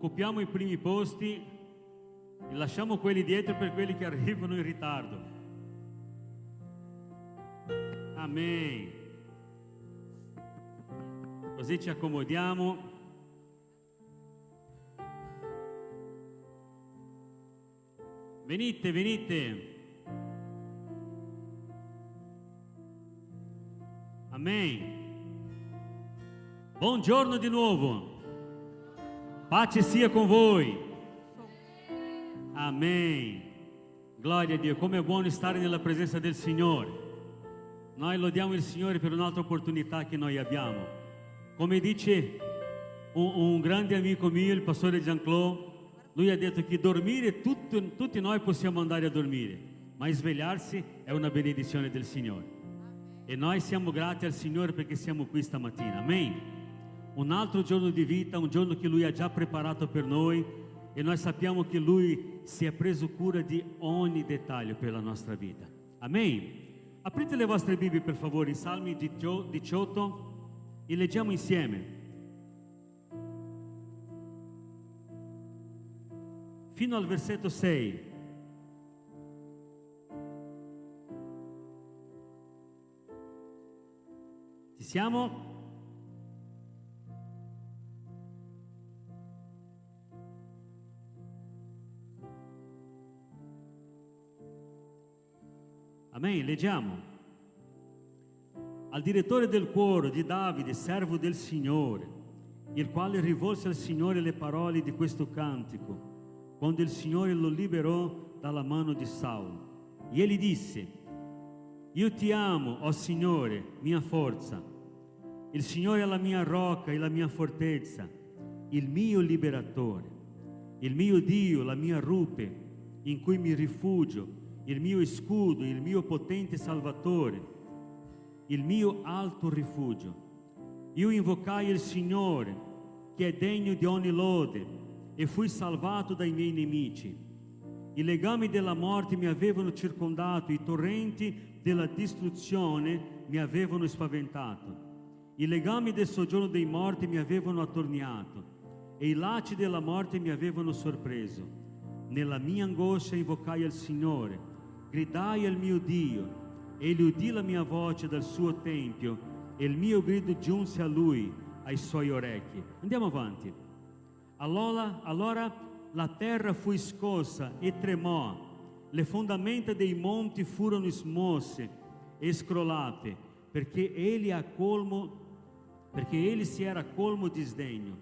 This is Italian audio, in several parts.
Occupiamo i primi posti e lasciamo quelli dietro per quelli che arrivano in ritardo. Amen. Così ci accomodiamo. Venite, venite. Amen. Buongiorno di nuovo. Pace sia con voi. Amen. Gloria a Dio. Come è buono stare nella presenza del Signore. Noi lodiamo il Signore per un'altra opportunità che noi abbiamo. Come dice un grande amico mio, il pastore Jean-Claude, lui ha detto che dormire, tutti noi possiamo andare a dormire, ma svegliarsi è una benedizione del Signore. E noi siamo grati al Signore perché siamo qui stamattina. Amen. Un altro giorno di vita, un giorno che Lui ha già preparato per noi e noi sappiamo che Lui si è preso cura di ogni dettaglio per la nostra vita. Amen. Aprite le vostre Bibbie per favore in Salmi 18 e leggiamo insieme. Fino al versetto 6. Ci siamo? Amen, leggiamo. Al direttore del coro di Davide, servo del Signore, il quale rivolse al Signore le parole di questo cantico, quando il Signore lo liberò dalla mano di Saulo. E egli disse: Io ti amo, o Signore, mia forza. Il Signore è la mia rocca e la mia fortezza, il mio liberatore, il mio Dio, la mia rupe, in cui mi rifugio, il mio scudo, il mio potente Salvatore, il mio alto rifugio. Io invocai il Signore, che è degno di ogni lode, e fui salvato dai miei nemici. I legami della morte mi avevano circondato, i torrenti della distruzione mi avevano spaventato. I legami del soggiorno dei morti mi avevano attorniato, e i lacci della morte mi avevano sorpreso. Nella mia angoscia invocai il Signore, gridai al mio Dio, egli udì la mia voce dal suo tempio, e il mio grido giunse a lui, ai suoi orecchi. Andiamo avanti. Allora la terra fu scossa e tremò, le fondamenta dei monti furono smosse e scrollate, perché egli si era colmo di sdegno.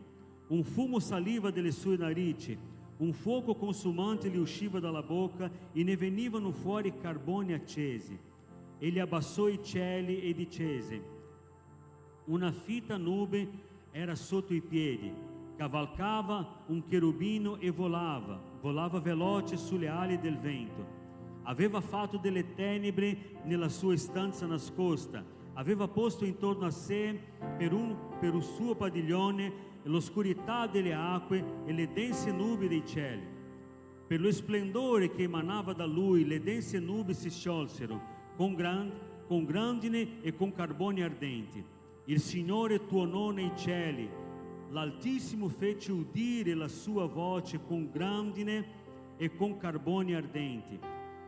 Un fumo saliva dalle sue narici, un fuoco consumante gli usciva dalla bocca e ne venivano fuori carboni accesi. Egli abbassò i cieli e dicese: una fitta nube era sotto i piedi, cavalcava un cherubino e volava veloce sulle ali del vento. Aveva fatto delle tenebre nella sua stanza nascosta, aveva posto intorno a sé per un suo padiglione l'oscurità delle acque e le dense nubi dei cieli. Per lo splendore che emanava da lui, le dense nubi si sciolsero con grandine e con carboni ardenti. Il Signore tuonò nei cieli, l'Altissimo fece udire la sua voce con grandine e con carboni ardenti.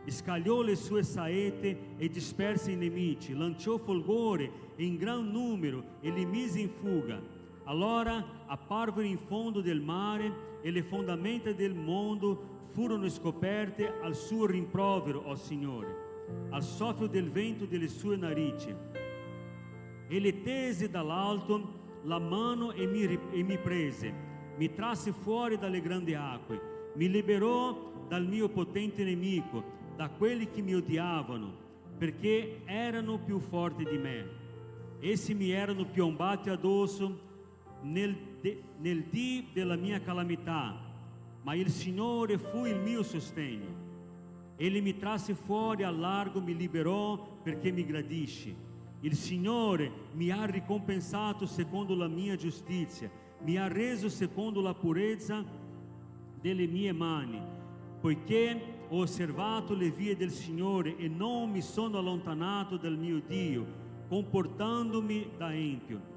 Scagliò le sue saette e disperse i nemici, lanciò folgore in gran numero e li mise in fuga. Allora apparvero in fondo del mare e le fondamenta del mondo furono scoperte al suo rimprovero, o Signore, al soffio del vento delle sue narici. E le tese dall'alto la mano e mi prese, mi trasse fuori dalle grandi acque, mi liberò dal mio potente nemico, da quelli che mi odiavano, perché erano più forti di me. Essi mi erano piombati addosso nel dì della mia calamità, ma il Signore fu il mio sostegno. Egli mi trasse fuori al largo, mi liberò perché mi gradisce. Il Signore mi ha ricompensato secondo la mia giustizia, mi ha reso secondo la purezza delle mie mani, poiché ho osservato le vie del Signore e non mi sono allontanato dal mio Dio, comportandomi da empio.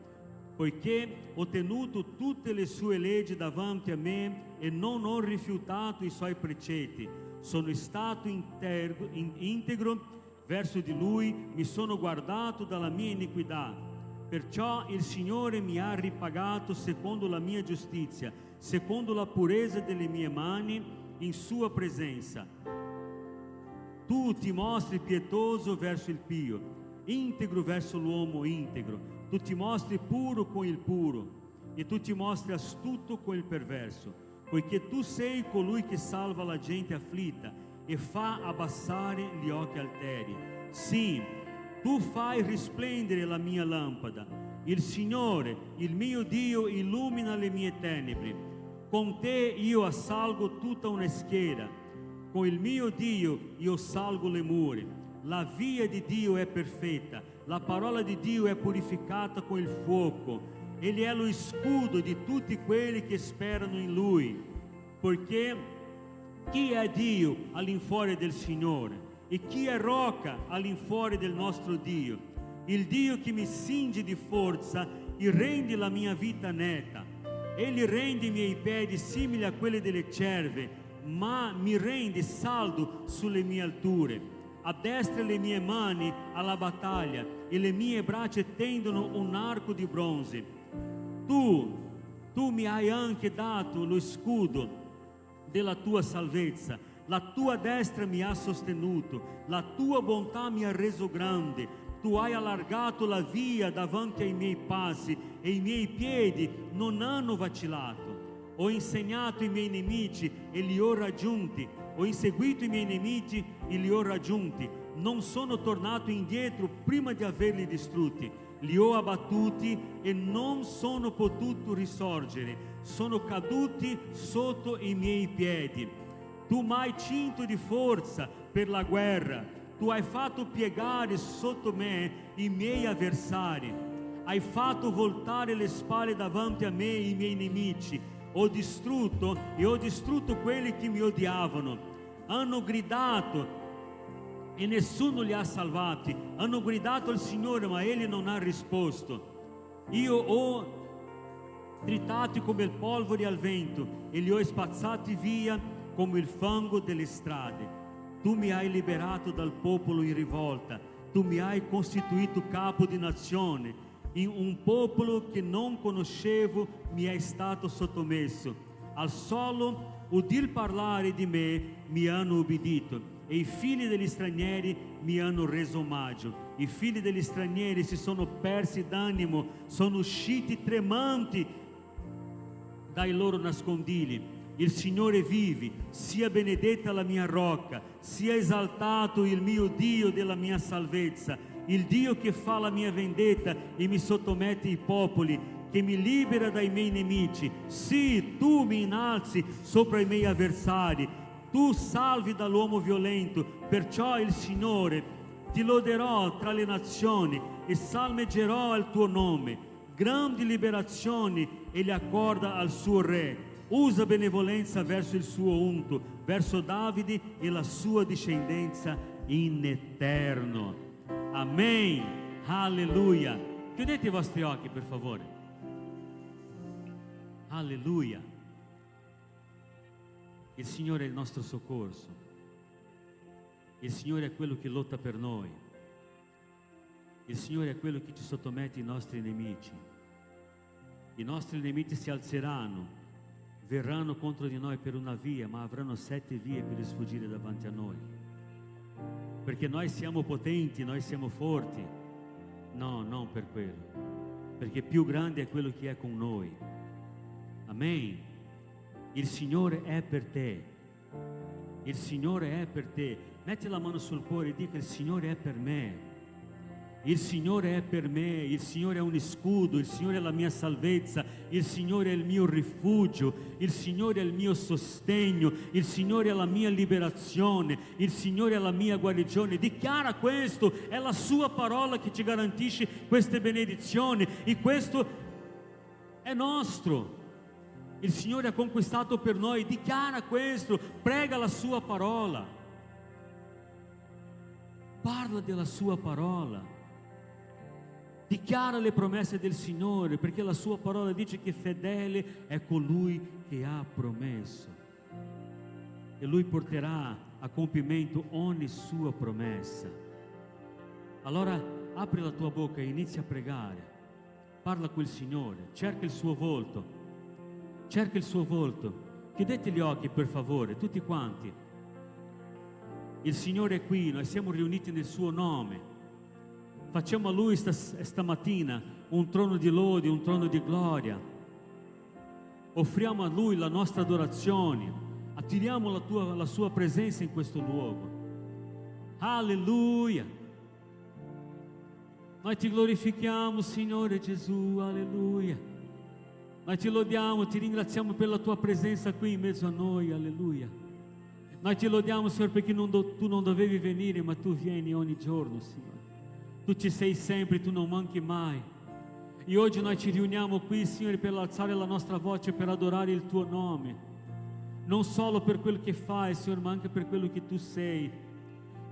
poiché ho tenuto tutte le sue leggi davanti a me e non ho rifiutato i suoi precetti. Sono stato integro verso di lui, mi sono guardato dalla mia iniquità. Perciò il Signore mi ha ripagato secondo la mia giustizia, secondo la purezza delle mie mani in sua presenza. Tu ti mostri pietoso verso il pio, integro verso l'uomo integro. Tu ti mostri puro con il puro e tu ti mostri astuto con il perverso, poiché tu sei colui che salva la gente afflitta e fa abbassare gli occhi alteri. Sì, tu fai risplendere la mia lampada. Il Signore, il mio Dio, illumina le mie tenebre. Con te io assalgo tutta una schiera. Con il mio Dio io salgo le mura. La via di Dio è perfetta, la parola di Dio è purificata con il fuoco. Egli è lo scudo di tutti quelli che sperano in Lui. Perché chi è Dio all'infuori del Signore? E chi è rocca all'infuori del nostro Dio? Il Dio che mi cinge di forza e rende la mia vita netta. Egli rende i miei piedi simili a quelli delle cerve, ma mi rende saldo sulle mie alture. Addestra le mie mani alla battaglia e le mie braccia tendono un arco di bronze. Tu mi hai anche dato lo scudo della tua salvezza. La tua destra mi ha sostenuto, la tua bontà mi ha reso grande. Tu hai allargato la via davanti ai miei passi e i miei piedi non hanno vacillato. Ho insegnato i miei nemici e li ho raggiunti. Ho inseguito i miei nemici e li ho raggiunti. Non sono tornato indietro prima di averli distrutti. Li ho abbattuti e non sono potuto risorgere. Sono caduti sotto i miei piedi. Tu mi hai cinto di forza per la guerra. Tu hai fatto piegare sotto me i miei avversari. Hai fatto voltare le spalle davanti a me i miei nemici. Ho distrutto quelli che mi odiavano. Hanno gridato e nessuno li ha salvati. Hanno gridato al Signore, ma Egli non ha risposto. Io ho trittati come il polvere al vento e li ho spazzati via come il fango delle strade. Tu mi hai liberato dal popolo in rivolta. Tu mi hai costituito capo di nazione. In un popolo che non conoscevo mi è stato sottomesso. Al solo udir parlare di me mi hanno ubbidito e i figli degli stranieri mi hanno reso omaggio. I figli degli stranieri si sono persi d'animo, sono usciti tremanti dai loro nascondigli. Il Signore vive, sia benedetta la mia rocca, sia esaltato il mio Dio della mia salvezza. Il Dio che fa la mia vendetta e mi sottomette i popoli, che mi libera dai miei nemici. Sì, tu mi innalzi sopra i miei avversari, tu salvi dall'uomo violento. Perciò il Signore ti loderò tra le nazioni e salmeggerò il tuo nome. Grandi liberazioni egli accorda al suo re. Usa benevolenza verso il suo unto, verso Davide e la sua discendenza in eterno. Amen, alleluia. Chiudete i vostri occhi per favore. Alleluia. Il Signore è il nostro soccorso. Il Signore è quello che lotta per noi. Il Signore è quello che ci sottomette ai nostri nemici. I nostri nemici si alzeranno, verranno contro di noi per una via, ma avranno 7 vie per sfuggire davanti a noi. Perché noi siamo potenti, noi siamo forti. No, non per quello. Perché più grande è quello che è con noi. Amen. Il Signore è per te. Il Signore è per te. Metti la mano sul cuore e dica: il Signore è per me. Il Signore è per me, il Signore è un scudo, il Signore è la mia salvezza, il Signore è il mio rifugio, il Signore è il mio sostegno, il Signore è la mia liberazione, il Signore è la mia guarigione. Dichiara questo, è la sua parola che ci garantisce queste benedizioni e questo è nostro. Il Signore ha conquistato per noi, dichiara questo, prega la sua parola, parla della sua parola. Dichiara le promesse del Signore, perché la sua parola dice che fedele è colui che ha promesso, e Lui porterà a compimento ogni sua promessa. Allora apri la tua bocca e inizia a pregare, parla col Signore, cerca il suo volto, cerca il suo volto. Chiudete gli occhi per favore, tutti quanti. Il Signore è qui, noi siamo riuniti nel suo nome. Facciamo a Lui stamattina un trono di lode, un trono di gloria. Offriamo a Lui la nostra adorazione, attiriamo la sua presenza in questo luogo. Alleluia. Noi ti glorifichiamo, Signore Gesù, alleluia. Noi ti lodiamo, ti ringraziamo per la tua presenza qui in mezzo a noi, alleluia. Noi ti lodiamo, Signore, perché tu non dovevi venire, ma tu vieni ogni giorno, Signore. Tu ci sei sempre, tu non manchi mai. E oggi noi ci riuniamo qui, Signore, per alzare la nostra voce, per adorare il tuo nome, non solo per quello che fai, Signore, ma anche per quello che tu sei.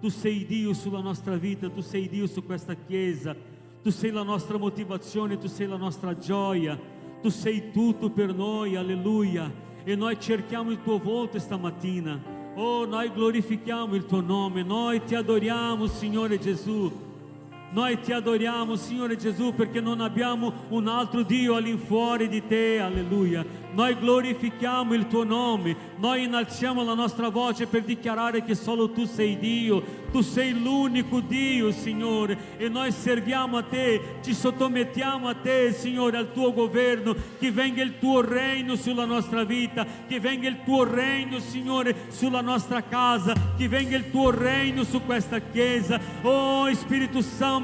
Tu sei Dio sulla nostra vita, tu sei Dio su questa chiesa, tu sei la nostra motivazione, tu sei la nostra gioia, tu sei tutto per noi, alleluia. E noi cerchiamo il tuo volto stamattina. Oh, noi glorifichiamo il tuo nome, noi ti adoriamo, Signore Gesù. Noi ti adoriamo, Signore Gesù, perché non abbiamo un altro Dio all'infuori di te, alleluia. Noi glorifichiamo il tuo nome, noi innalziamo la nostra voce per dichiarare che solo tu sei Dio, tu sei l'unico Dio, Signore, e noi serviamo a te, ci sottomettiamo a te, Signore, al tuo governo. Che venga il tuo regno sulla nostra vita, che venga il tuo regno, Signore, sulla nostra casa, che venga il tuo regno su questa chiesa. Oh Spirito Santo,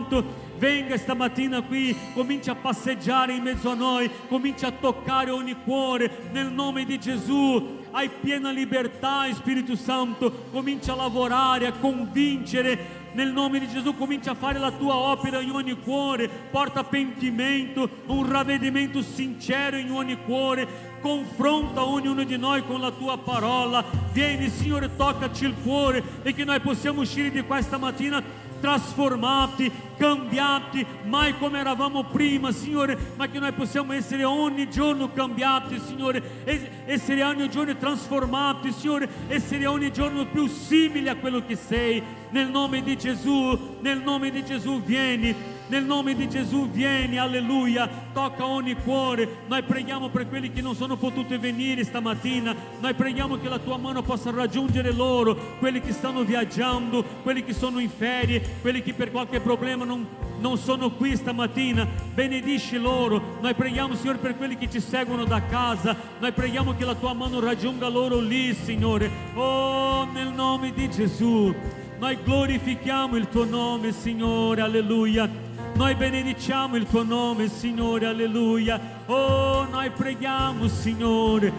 venga stamattina qui, comincia a passeggiare in mezzo a noi, comincia a toccare ogni cuore nel nome di Gesù. Hai piena libertà, Spirito Santo, comincia a lavorare, a convincere nel nome di Gesù, comincia a fare la tua opera in ogni cuore, porta pentimento, un ravvedimento sincero in ogni cuore, confronta ognuno di noi con la tua parola. Vieni, Signore, toccaci il cuore e che noi possiamo uscire di questa mattina trasformati, cambiati, mai come eravamo prima, Signore, ma che noi possiamo essere ogni giorno cambiati, Signore, essere ogni giorno trasformati, Signore, essere ogni giorno più simili a quello che sei. Nel nome di Gesù, nel nome di Gesù vieni, nel nome di Gesù vieni, alleluia, tocca ogni cuore. Noi preghiamo per quelli che non sono potuti venire stamattina, noi preghiamo che la tua mano possa raggiungere loro, quelli che stanno viaggiando, quelli che sono in ferie, quelli che per qualche problema non sono qui stamattina. Benedici loro. Noi preghiamo, Signore, per quelli che ci seguono da casa, noi preghiamo che la tua mano raggiunga loro lì, Signore. Oh, nel nome di Gesù noi glorifichiamo il tuo nome, Signore, alleluia. Noi benediciamo il tuo nome, Signore, alleluia. Oh, noi preghiamo, Signore,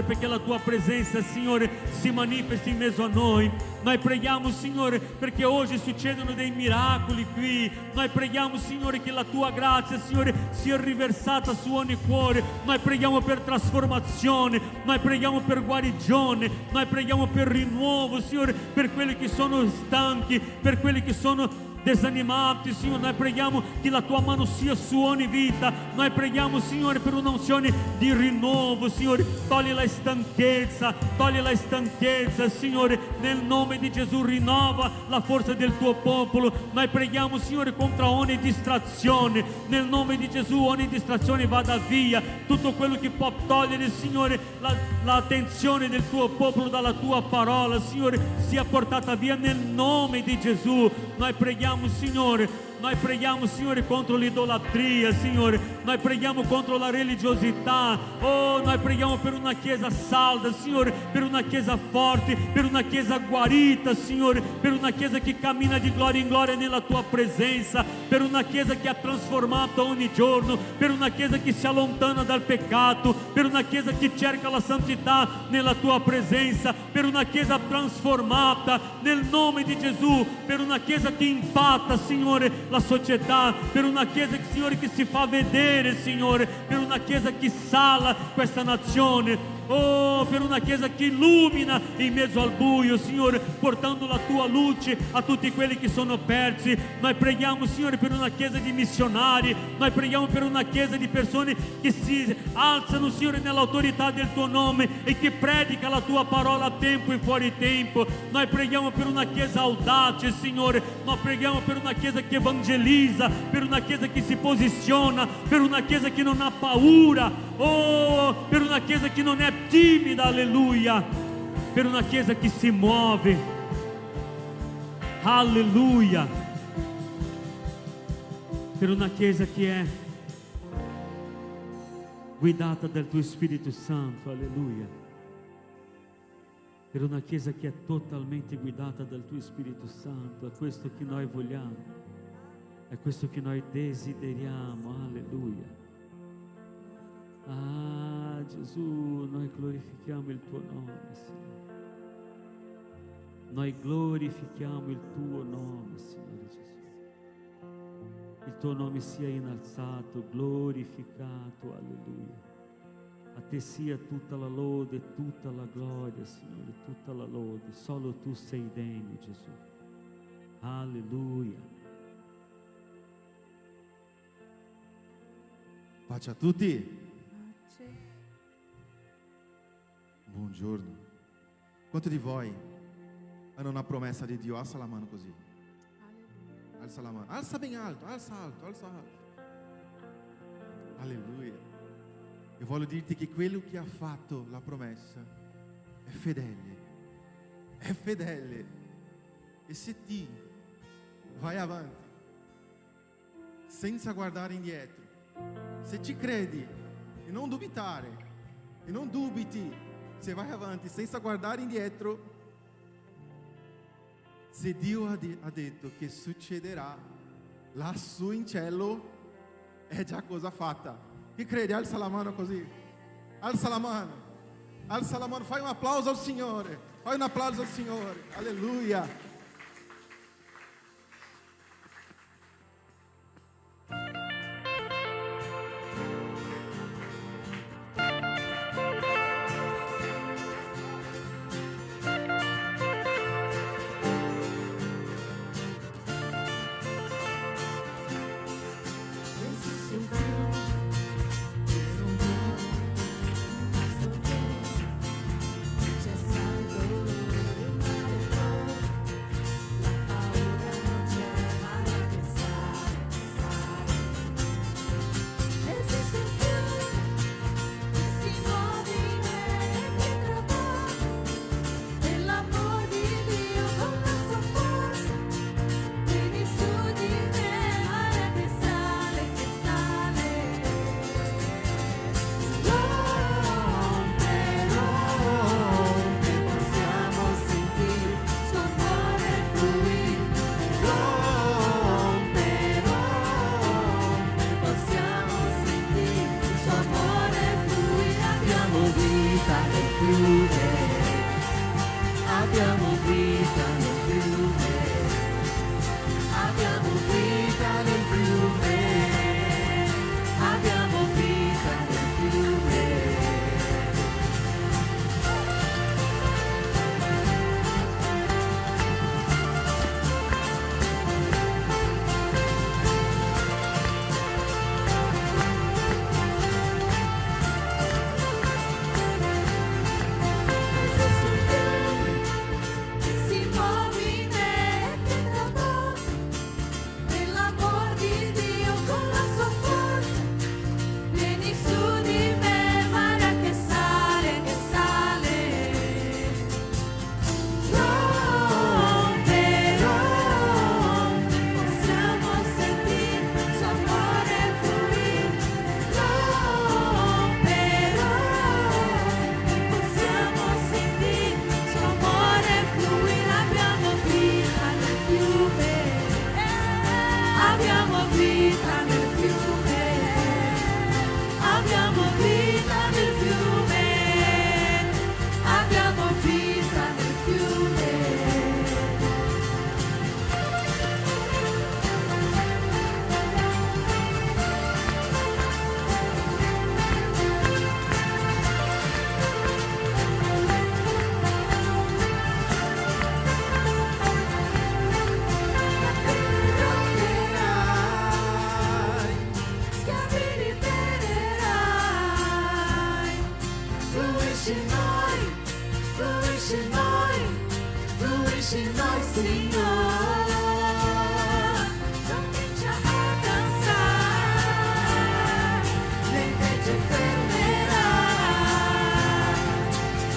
perché la tua presenza, Signore, si manifesti in mezzo a noi. Noi preghiamo, Signore, perché oggi succedono dei miracoli qui. Noi preghiamo, Signore, che la tua grazia, Signore, sia riversata su ogni cuore. Noi preghiamo per trasformazione, noi preghiamo per guarigione, noi preghiamo per rinnovo, Signore, per quelli che sono stanchi, per quelli che sono desanimati, Signore. Noi preghiamo che la tua mano sia su ogni vita. Noi preghiamo, Signore, per un'unzione di rinnovo, Signore. Togli la stanchezza, Signore, nel nome di Gesù. Rinnova la forza del tuo popolo. Noi preghiamo, Signore, contro ogni distrazione, nel nome di Gesù. Ogni distrazione vada via, tutto quello che può togliere, Signore, l'attenzione del tuo popolo dalla tua parola, Signore, sia portata via nel nome di Gesù. Noi preghiamo, Signore, contro l'idolatria, Signore. Noi preghiamo contro la religiosità. Oh, noi preghiamo per una chiesa salda, Signore, per una chiesa forte, per una chiesa guarita, Signore, per una chiesa che cammina di gloria in gloria nella tua presenza, per una chiesa che è trasformata ogni giorno, per una chiesa che si allontana dal peccato, per una chiesa che cerca la santità nella tua presenza, per una chiesa trasformata nel nome di Gesù, per una chiesa che impatta, Signore, la società, per una chiesa, Signore, che si fa vedere, Signore, per una chiesa che sala questa nazione. oh, per una Chiesa che illumina in mezzo al buio, Signore, portando la tua luce a tutti quelli che sono persi. Noi preghiamo, Signore, per una Chiesa di missionari, noi preghiamo per una Chiesa di persone che si alzano, Signore, nell'autorità del tuo nome e che predica la tua parola a tempo e fuori tempo. Noi preghiamo per una Chiesa audace, Signore, noi preghiamo per una Chiesa che evangelizza, per una Chiesa che si posiziona, per una Chiesa che non ha paura, oh, per una Chiesa che non è timida, alleluia, per una Chiesa che si muove, alleluia, per una Chiesa che è guidata dal tuo Spirito Santo, alleluia, per una Chiesa che è totalmente guidata dal tuo Spirito Santo. È questo che noi vogliamo, è questo che noi desideriamo, alleluia. Ah, Gesù, noi glorifichiamo il tuo nome, Signore. Noi glorifichiamo il tuo nome, Signore Gesù. Il tuo nome sia innalzato, glorificato, alleluia. A te sia tutta la lode, tutta la gloria, Signore, tutta la lode. Solo tu sei degno, Gesù. Alleluia. Pace a tutti. Buongiorno. Quanti di voi hanno una promessa di Dio? Alza la mano così. Alza la mano. Alza ben alto, alza alto, alza alto. Alleluia. Io voglio dirti che quello che ha fatto la promessa è fedele. È fedele. E se ti vai avanti senza guardare indietro, se ci credi e non dubitare, e non dubiti, se vai avanti senza guardare indietro, se Dio ha detto che succederà lassù in cielo, è già cosa fatta. Chi crede? Alza la mano così. Alza la mano. Alza la mano. Fai un applauso al Signore. Fai un applauso al Signore. Alleluia. Si muove fluisce in noi, Signore. Comincia a danzare, le invece fermerà.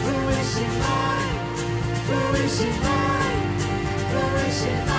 Fluisce in noi, fluisce in noi, fluisce in noi,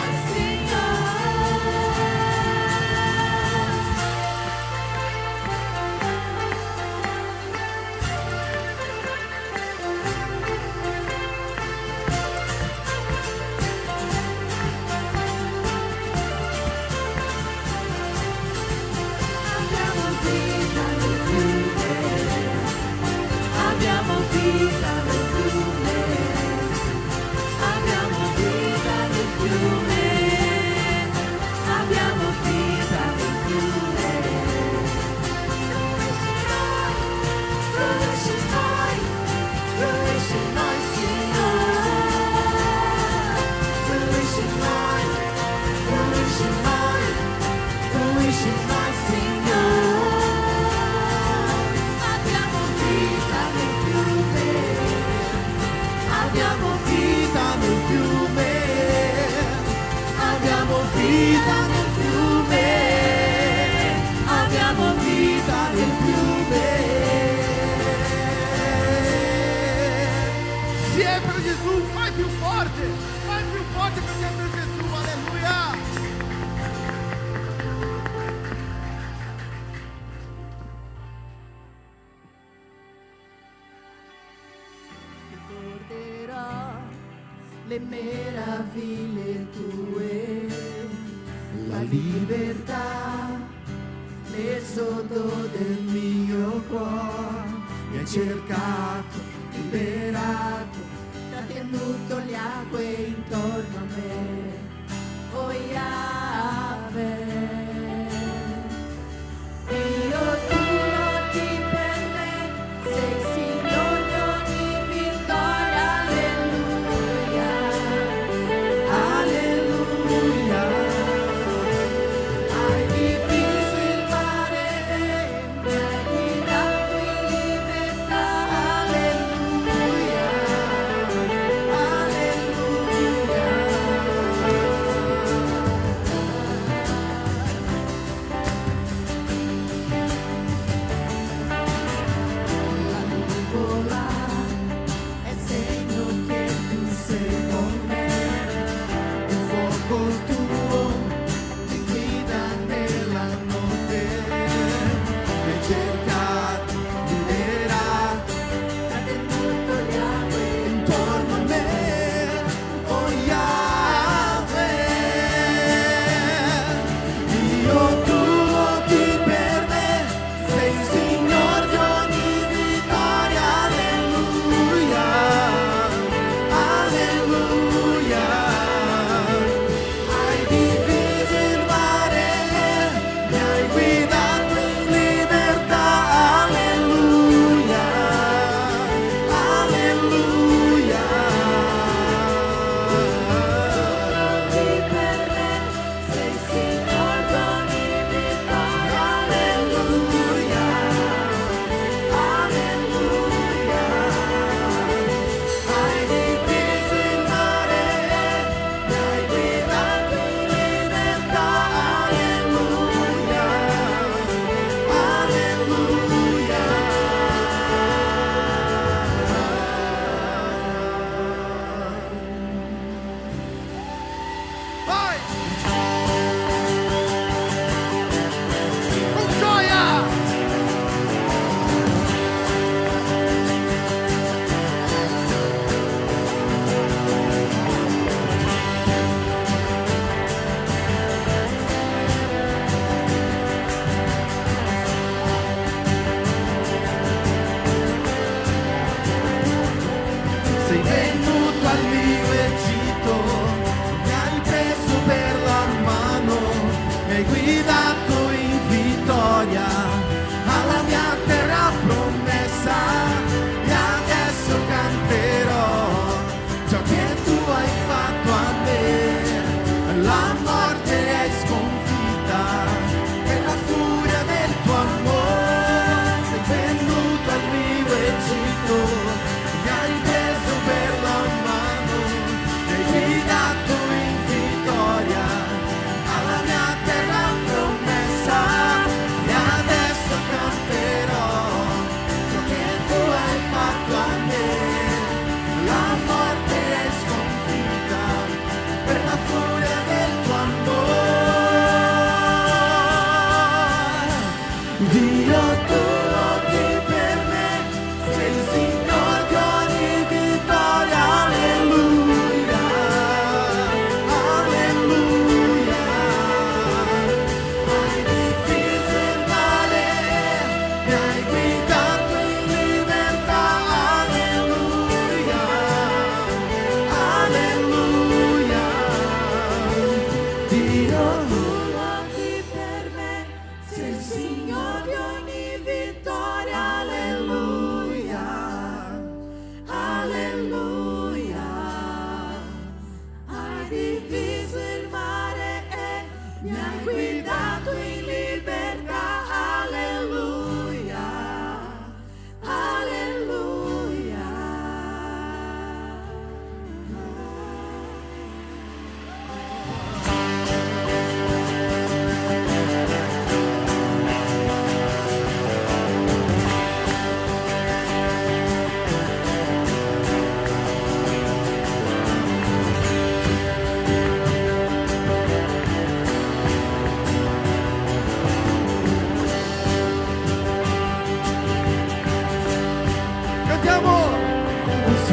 Fai più forte perché è per Gesù, alleluia! ricorderò le meraviglie tue, la libertà, l'esodo del mio cuore. Mi hai cercato, liberato, t'ha tenuto le acque intorno a me. Oh Yahweh, io tu lotti per me, sei Signore ogni vittoria, alleluia, alleluia. Hai diviso il mare e mi hai guidato in libertà, alleluia, alleluia.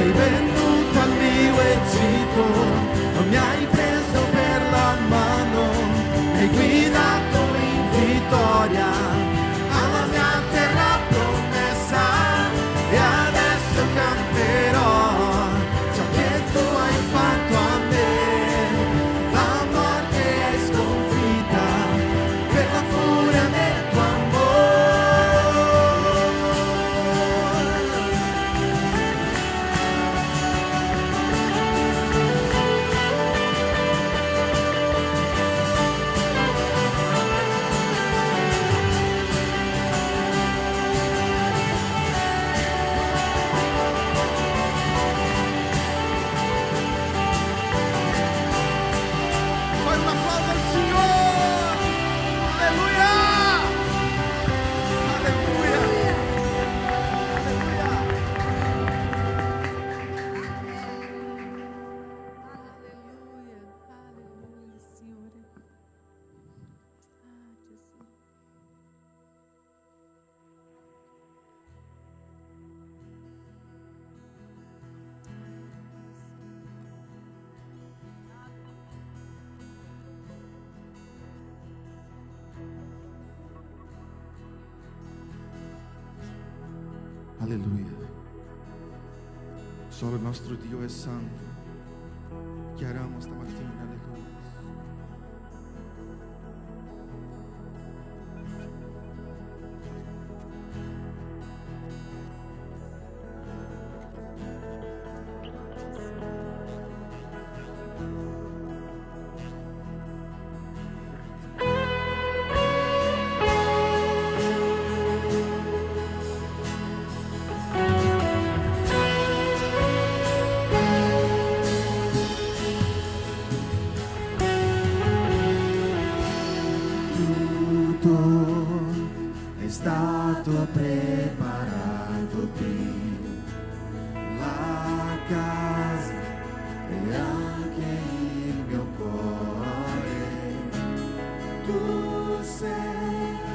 hai venduto al mio Egitto, non mi hai preso per la mano, mi hai guidato in vittoria alla mia terra promessa, e adesso canterò ciò che tu hai fatto a me. La morte è sconfitta per la furia del tuo amore. Fai un applauso al Signore! Alleluia! Alleluia! Alleluia! Aleluia, aleluia, Signore. Ah, Gesù. Alleluia. Solo il nostro Dio è santo. Chiariamo stamattina, alleluia. Tutto è stato preparato qui, la casa e anche il mio cuore. Tu sei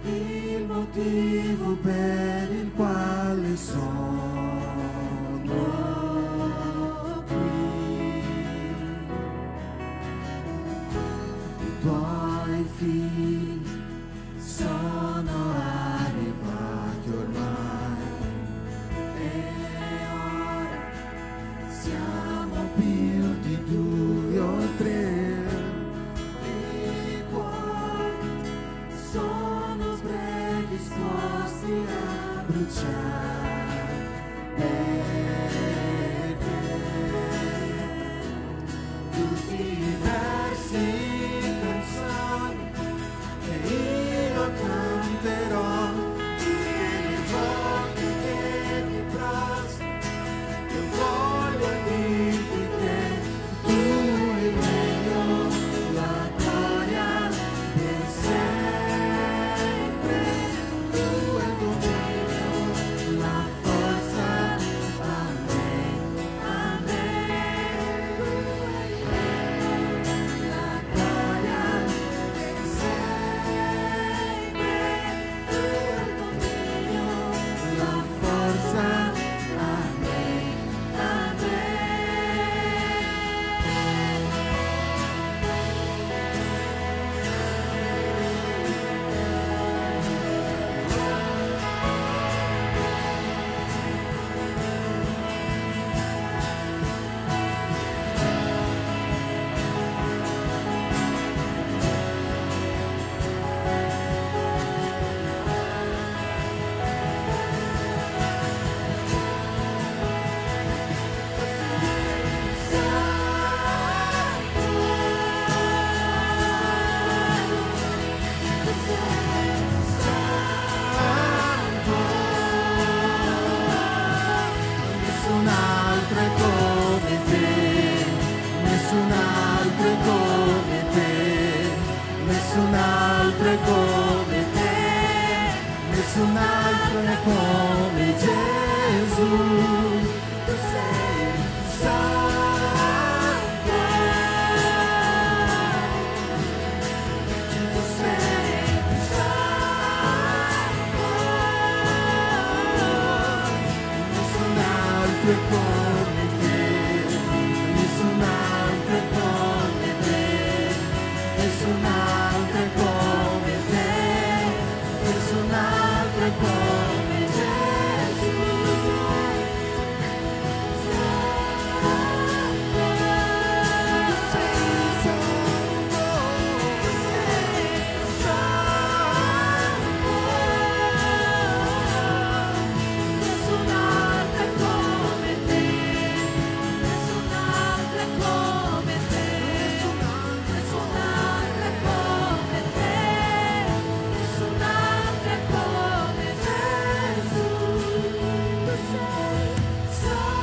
il motivo per il quale sono qui. I tuoi figli sono arrivati ormai, e ora siamo più di 2 o 3. I cuori sono predisposti a bruciare per te. Tutti i versi, canzoni che io canterò, e le volte che mi prostro, io voglio dirti che tu hai meglio la gloria per sempre. Tu hai il dominio, la forza a me, a me. Tu hai la gloria per sempre. Tu hai il dominio, la forza a me, a me. Nessun altro è come te, nessun altro è come te, nessun altro è come te, nessun altro è come Gesù. Tu sei santo, tu sei santo, nessun altro altro come te, nessun altro come te, nessun altro come te, nessun altro come Gesù. Nessun altro come te, nessun altro come te, nessun altro come te, nessun altro come Gesù. Tu sei santo.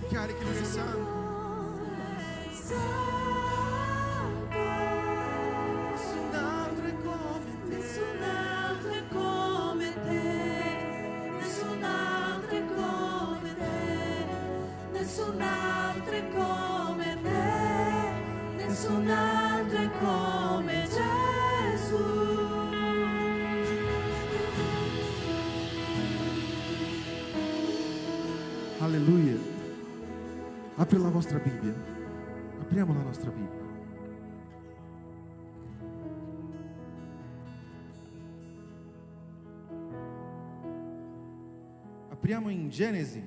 Dichiari che Lui è santo. Sei santo. Nessun altro è come te. Nessun altro è come te, nessun altro è come te, nessun altro è come te, nessun altro è come Gesù. Alleluia. Apri la vostra Bibbia. Apriamo la nostra Bibbia. Apriamo in Genesi.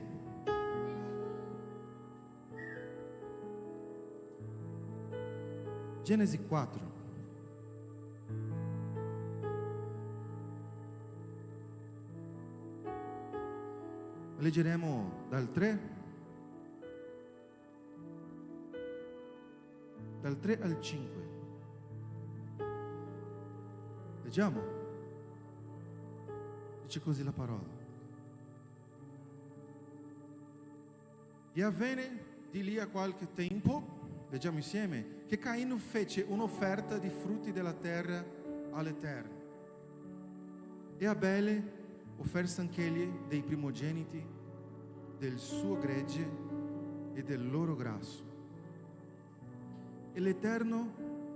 Genesi 4. Leggeremo dal 3 al 5. Leggiamo. Dice così la parola. E avvenne di lì a qualche tempo, leggiamo insieme, che Caino fece un'offerta di frutti della terra all'Eterno. E Abele offerse anch'egli dei primogeniti del suo gregge e del loro grasso. E l'Eterno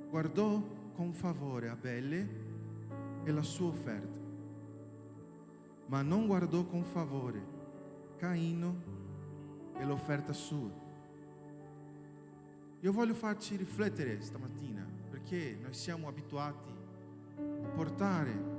guardò con favore Abele e la sua offerta, ma non guardò con favore Caino e l'offerta sua. Io voglio farci riflettere stamattina, perché noi siamo abituati a portare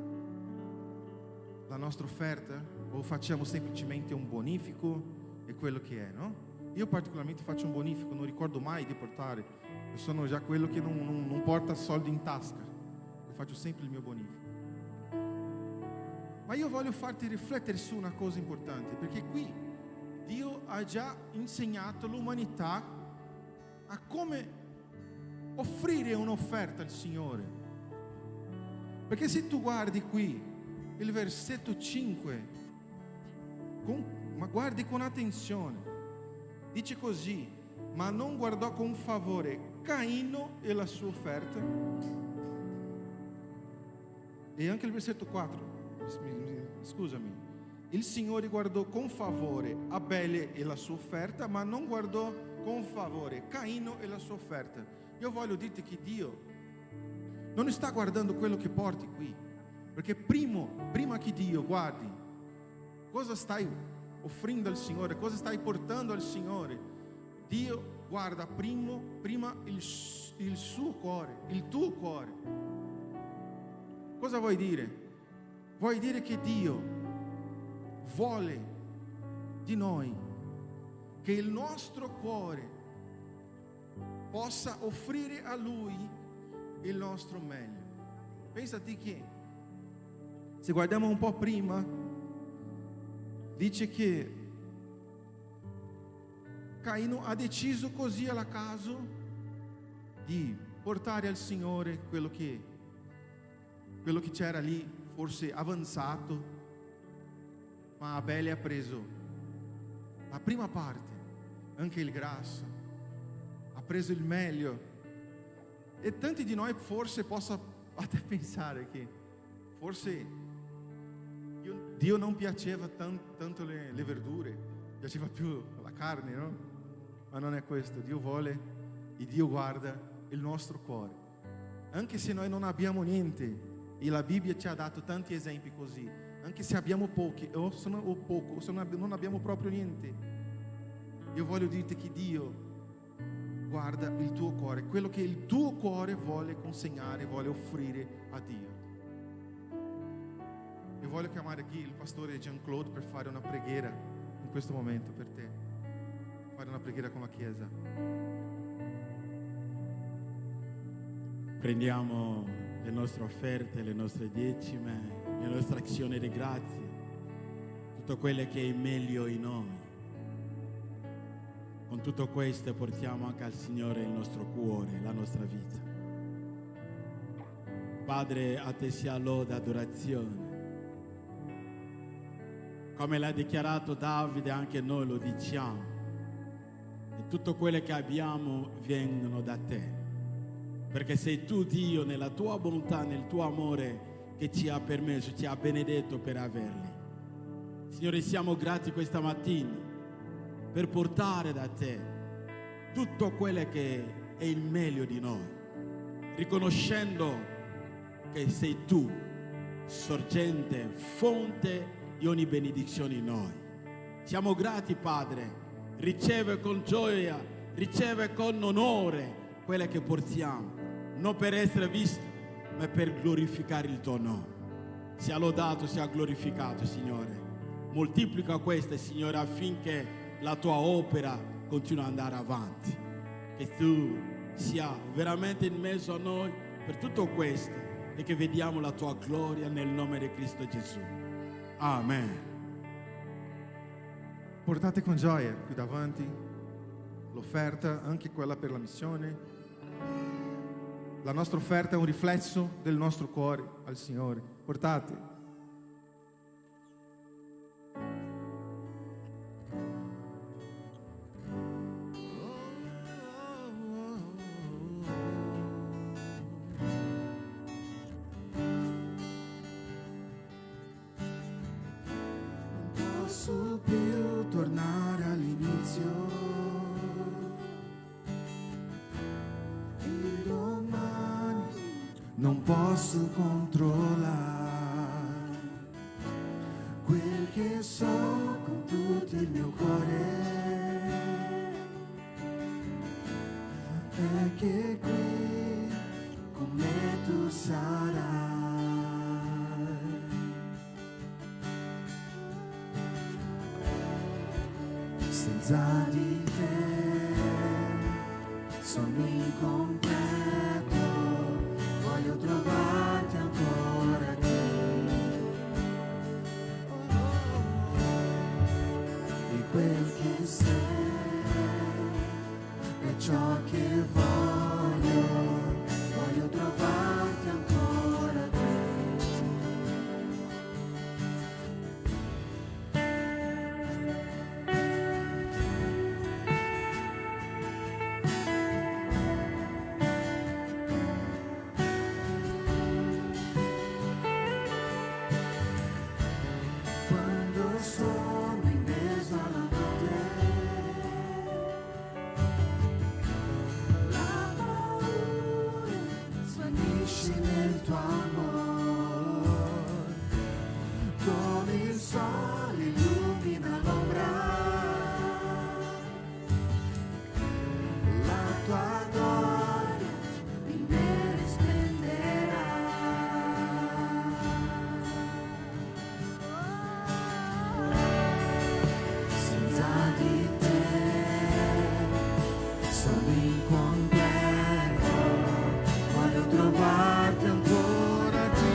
la nostra offerta o facciamo semplicemente un bonifico e quello che è, no? Io particolarmente faccio un bonifico, non ricordo mai di portare. Io sono già quello che non porta soldi in tasca. Io faccio sempre il mio bonifico. Ma io voglio farti riflettere su una cosa importante, perché qui Dio ha già insegnato l'umanità a come offrire un'offerta al Signore. Perché se tu guardi qui il versetto 5, ma guardi con attenzione, dice così: ma non guardò con favore Caino e la sua offerta. E anche il versetto 4, scusami, il Signore guardò con favore Abele e la sua offerta, ma non guardò con favore Caino e la sua offerta. Io voglio dirti che Dio non sta guardando quello che porti qui, perché prima che Dio guardi cosa stai offrendo al Signore, cosa stai portando al Signore, Dio guarda prima il suo cuore, il tuo cuore. Cosa vuoi dire? Vuoi dire che Dio vuole di noi che il nostro cuore possa offrire a Lui il nostro meglio. Pensati che se guardiamo un po' prima, dice che Caino ha deciso così alla caso di portare al Signore quello che c'era lì, forse avanzato, ma Abele ha preso la prima parte, anche il grasso, ha preso il meglio. E tanti di noi forse possa até pensare che forse Dio non piaceva tanto le verdure, piaceva più la carne, no? Ma non è questo. Dio vuole e Dio guarda il nostro cuore. Anche se noi non abbiamo niente, e la Bibbia ci ha dato tanti esempi così, anche se abbiamo pochi o poco, o se non abbiamo proprio niente, io voglio dirti che Dio guarda il tuo cuore, quello che il tuo cuore vuole consegnare, vuole offrire a Dio. Io voglio chiamare qui il pastore Jean-Claude per fare una preghiera in questo momento per te, fare una preghiera con la Chiesa. Prendiamo le nostre offerte, le nostre decime, le nostre azioni di grazie, tutto quello che è meglio in noi. Con tutto questo portiamo anche al Signore il nostro cuore, la nostra vita. Padre, a te sia lode e adorazione. Come l'ha dichiarato Davide, anche noi lo diciamo. E tutto quello che abbiamo vengono da te. Perché sei tu, Dio, nella tua bontà, nel tuo amore, che ci ha permesso, ci ha benedetto per averli. Signore, siamo grati questa mattina per portare da te tutto quello che è il meglio di noi, riconoscendo che sei tu, sorgente, fonte di ogni benedizione in noi. Siamo grati, Padre, riceve con gioia, riceve con onore quelle che portiamo, non per essere visto, ma per glorificare il tuo nome. Sia lodato, sia glorificato, Signore. Moltiplica queste, Signore, affinché la tua opera continua ad andare avanti. Che tu sia veramente in mezzo a noi per tutto questo e che vediamo la tua gloria nel nome di Cristo Gesù. Amen. Portate con gioia qui davanti l'offerta, anche quella per la missione. La nostra offerta è un riflesso del nostro cuore al Signore. Portate. Non posso più tornare all'inizio. Il domani non posso controllare quel che so con tutto il mio cuore è che qui con me tu sarai. Senza di te sono incompleto, voglio trovarti ancora qui. E quel che sei è ciò che voglio trovarti ancora qui. Quando sono in mezzo alla notte, la paura svanisce nel tuo amore, come il sole illumina l'ombra, la tua gloria in me risplenderà. Senza di te sono incompleto, voglio trovarti ancora qui.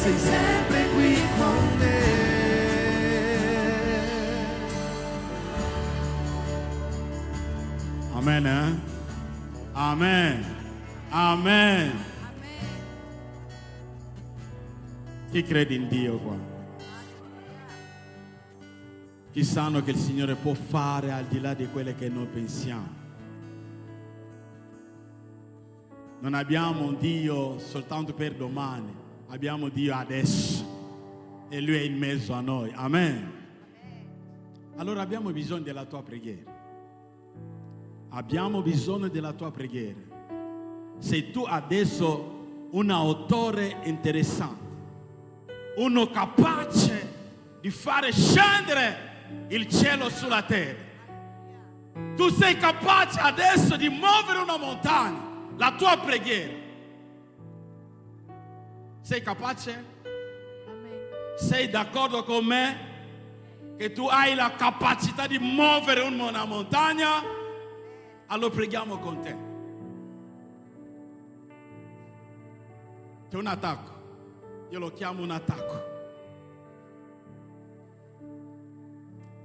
sei sempre qui con me. Amen, eh? Amen. Amen. Chi crede in Dio qua? Chi sanno che il Signore può fare al di là di quelle che noi pensiamo? Non abbiamo un Dio soltanto per domani, abbiamo Dio adesso e Lui è in mezzo a noi. Amen. Allora abbiamo bisogno della tua preghiera. Abbiamo bisogno della tua preghiera. Sei tu adesso un autore interessante, uno capace di fare scendere il cielo sulla terra. Tu sei capace adesso di muovere una montagna. La tua preghiera. Sei capace? Amém. Sei d'accordo con me che tu hai la capacità di muovere una montagna? Allora preghiamo con te. C'è un attacco. Io lo chiamo un attacco.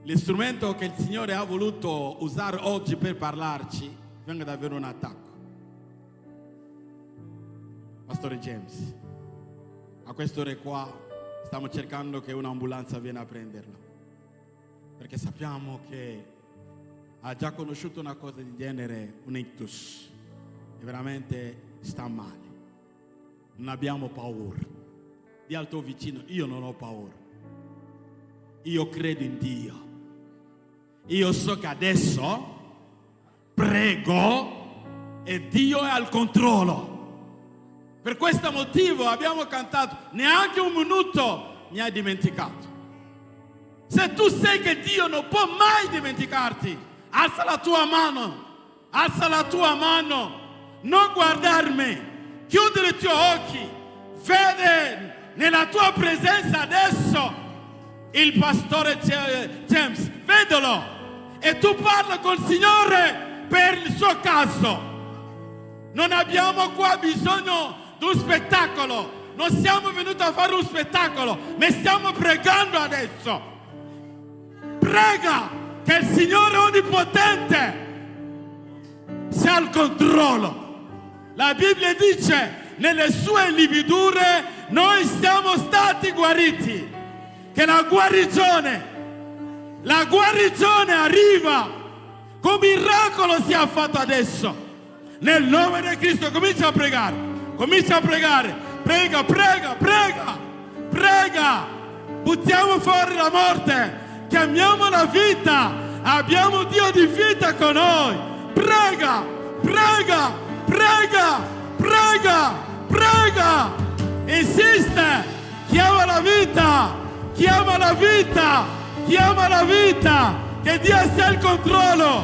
L'istrumento che il Signore ha voluto usare oggi per parlarci venga davvero un attacco. Pastore James, a quest'ora qua stiamo cercando che un'ambulanza viene a prenderlo, perché sappiamo che ha già conosciuto una cosa del genere, un ictus, e veramente sta male. Non abbiamo paura. Di al tuo vicino, io non ho paura. Io credo in Dio. Io so che adesso prego e Dio è al controllo. Per questo motivo abbiamo cantato, neanche un minuto mi hai dimenticato. Se tu sai che Dio non può mai dimenticarti, alza la tua mano, alza la tua mano, non guardarmi, chiudi i tuoi occhi, vedi nella tua presenza adesso il pastore James, vedilo, e tu parla col Signore per il suo caso. Non abbiamo qua bisogno di un spettacolo, non siamo venuti a fare un spettacolo, ma stiamo pregando adesso. Prega che il Signore Onnipotente sia al controllo. La Bibbia dice, nelle sue lividure noi siamo stati guariti, che la guarigione arriva, con miracolo sia fatto adesso. Nel nome di Cristo comincia a pregare. Comincia a pregare, prega, prega, prega, prega. Buttiamo fuori la morte, chiamiamo la vita. Abbiamo Dio di vita con noi. Prega, prega, prega, prega, prega. Insiste, chiama la vita, chiama la vita, chiama la vita. Che Dio sia il controllo.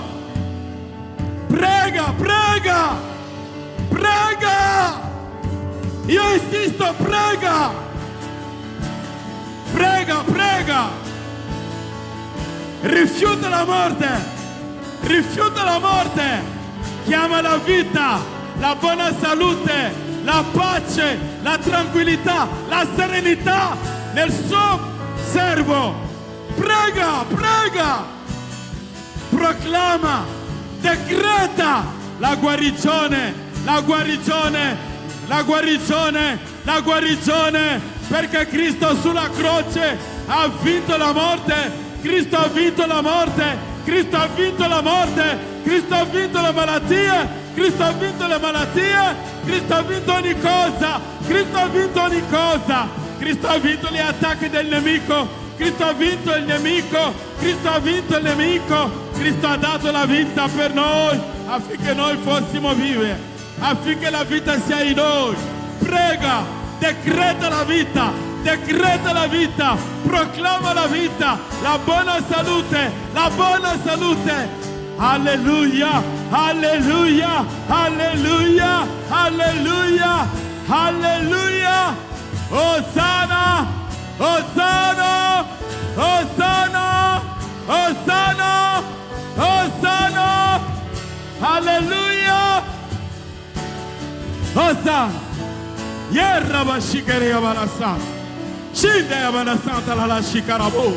Prega, prega, prega. Io insisto, prega, prega, prega. Rifiuta la morte, rifiuta la morte. Chiama la vita, la buona salute, la pace, la tranquillità, la serenità nel suo servo. Prega, prega. Proclama, decreta la guarigione, la guarigione. La guarigione, la guarigione, perché Cristo sulla croce ha vinto la morte, Cristo ha vinto la morte, Cristo ha vinto la morte, Cristo ha vinto le malattie, Cristo ha vinto le malattie, Cristo ha vinto ogni cosa, Cristo ha vinto ogni cosa, Cristo ha vinto gli attacchi del nemico, Cristo ha vinto il nemico, Cristo ha vinto il nemico, Cristo ha dato la vita per noi affinché noi fossimo vivi. Affinché la vita sia in noi. Prega, decreta la vita, proclama la vita, la buona salute, la buona salute. Alleluia, alleluia, alleluia, alleluia, alleluia. Hosanna, Hosanna, Hosanna, Hosanna, Hosanna. Alleluia. Hosanna. Yerra bashikeria barasa. Scinde Yamana Santa la Shikarabo.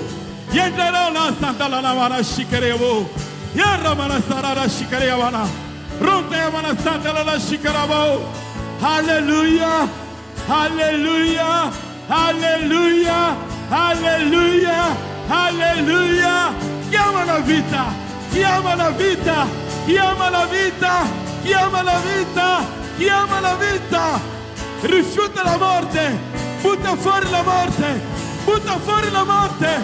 Yendera la Santa la Namana Shikarabo. Yaramana Sarara Shikarabana. Ronte Yamana Santa la Shikarabo. Hallelujah. Hallelujah. Hallelujah. Hallelujah. Hallelujah. Chiama la vita. Chiama la vita. Chiama la vita. Chiama la vita. Chiama la vita. Rifiuta la morte. Butta fuori la morte. Butta fuori la morte.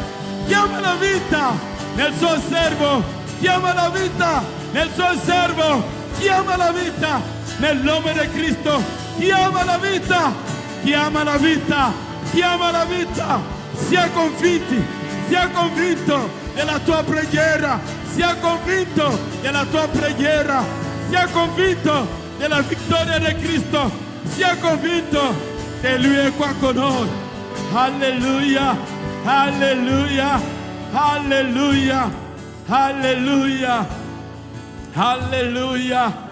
Chiama la vita nel suo servo. Chiama la vita nel suo servo. Chiama la vita nel nome di Cristo. Chiama la vita. Chiama la vita. Chiama la vita. Sia convinto della tua preghiera. Sia convinto della tua preghiera. Sia convinto della vittoria di Cristo. Sia convinto che Lui è qua con noi. Alleluia, alleluia, alleluia, alleluia, alleluia.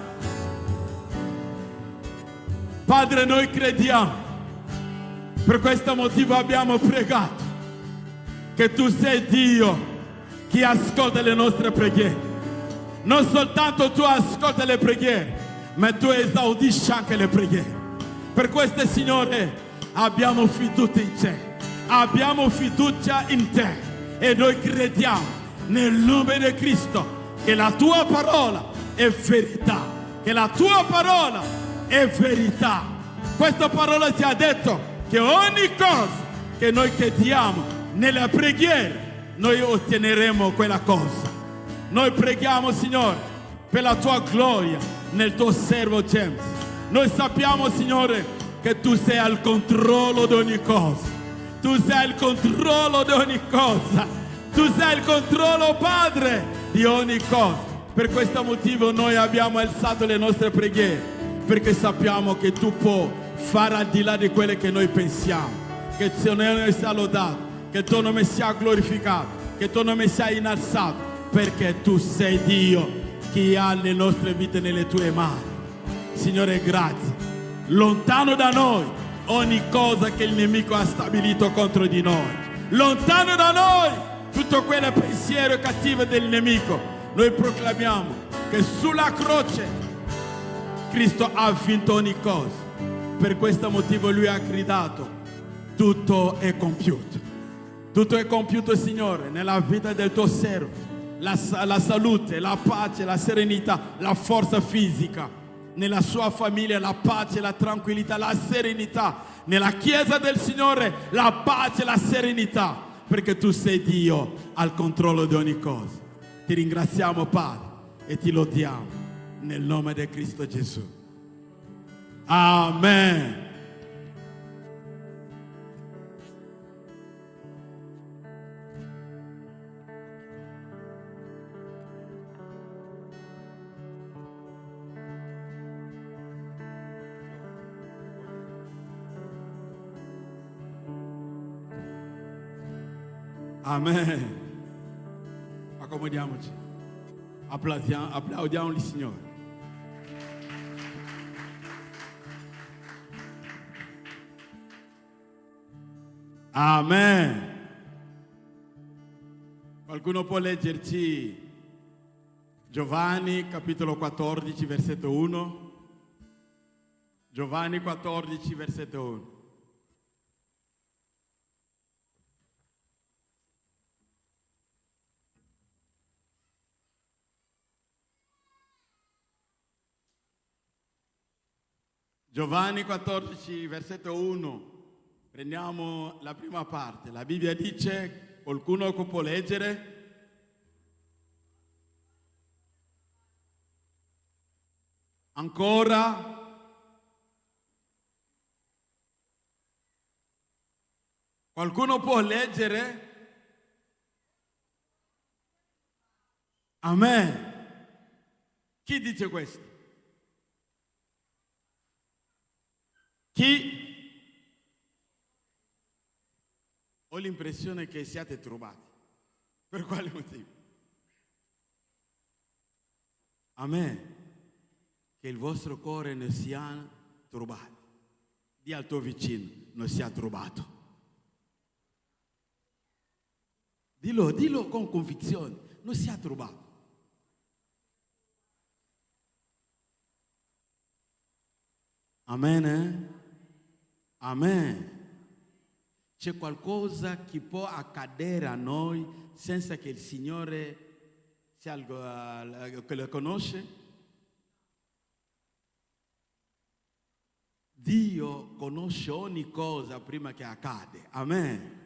Padre, noi crediamo. Per questo motivo abbiamo pregato che Tu sei Dio che ascolta le nostre preghiere. Non soltanto Tu ascolti le preghiere, ma Tu esaudisci anche le preghiere. Per questo, Signore, abbiamo fiducia in Te. Abbiamo fiducia in Te. E noi crediamo nel nome di Cristo che la Tua parola è verità. Che la Tua parola è verità. Questa parola ci ha detto che ogni cosa che noi chiediamo nella preghiera, noi otteneremo quella cosa. Noi preghiamo, Signore, per la Tua gloria nel Tuo servo James. Noi sappiamo, Signore, che Tu sei al controllo di ogni cosa. Tu sei al controllo di ogni cosa. Tu sei al controllo, Padre, di ogni cosa. Per questo motivo noi abbiamo alzato le nostre preghiere, perché sappiamo che Tu puoi fare al di là di quelle che noi pensiamo. Che il tuo nome sia lodato, che il tuo nome sia glorificato, che il tuo nome sia innalzato, perché Tu sei Dio che ha le nostre vite nelle Tue mani. Signore, grazie. Lontano da noi ogni cosa che il nemico ha stabilito contro di noi. Lontano da noi tutto quel pensiero cattivo del nemico. Noi proclamiamo che sulla croce Cristo ha vinto ogni cosa. Per questo motivo Lui ha gridato: tutto è compiuto. Tutto è compiuto, Signore, nella vita del Tuo servo. La salute, la pace, la serenità, la forza fisica. Nella sua famiglia la pace, la tranquillità, la serenità. Nella Chiesa del Signore la pace, la serenità. Perché Tu sei Dio al controllo di ogni cosa. Ti ringraziamo, Padre, e Ti lodiamo nel nome di Cristo Gesù. Amen. Amen. Accomodiamoci. Applaudiamo il Signore. Amen. Qualcuno può leggerci Giovanni capitolo 14 versetto 1? Giovanni 14 versetto 1. Giovanni 14 versetto 1. Prendiamo la prima parte. La Bibbia dice, qualcuno può leggere? Ancora? Qualcuno può leggere? Amen. Chi dice questo? Chi? Ho l'impressione che siate turbati. Per quale motivo? Amen. Che il vostro cuore non sia turbato. Dì al tuo vicino, non sia turbato. Dillo con convinzione, non sia turbato. Amen, Amen. C'è qualcosa che può accadere a noi senza che il Signore sia che lo conosce? Dio conosce ogni cosa prima che accade. Amen.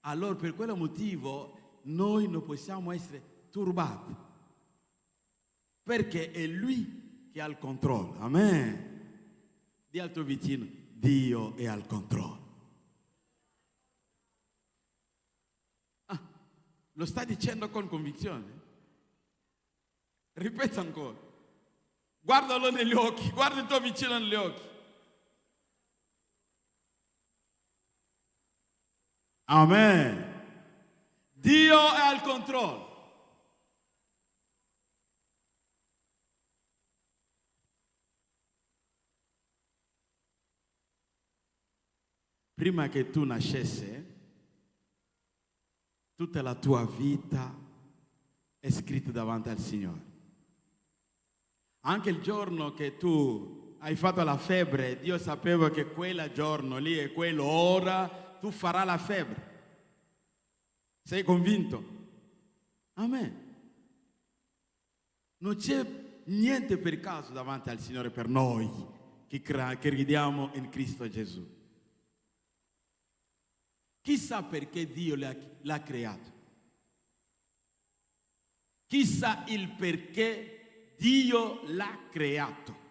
Allora per quel motivo noi non possiamo essere turbati, perché è Lui che ha il controllo. Amen. Di al tuo vicino, Dio è al controllo. Lo sta dicendo con convinzione? Ripeta ancora. Guardalo negli occhi, guarda il tuo vicino negli occhi. Amen. Dio è al controllo. Prima che tu nascesse, tutta la tua vita è scritta davanti al Signore. Anche il giorno che tu hai fatto la febbre, Dio sapeva che quel giorno lì e quell'ora tu farai la febbre. Sei convinto? Amen. Non c'è niente per caso davanti al Signore per noi che crediamo in Cristo Gesù. Chissà perché Dio l'ha creato. Chissà il perché Dio l'ha creato.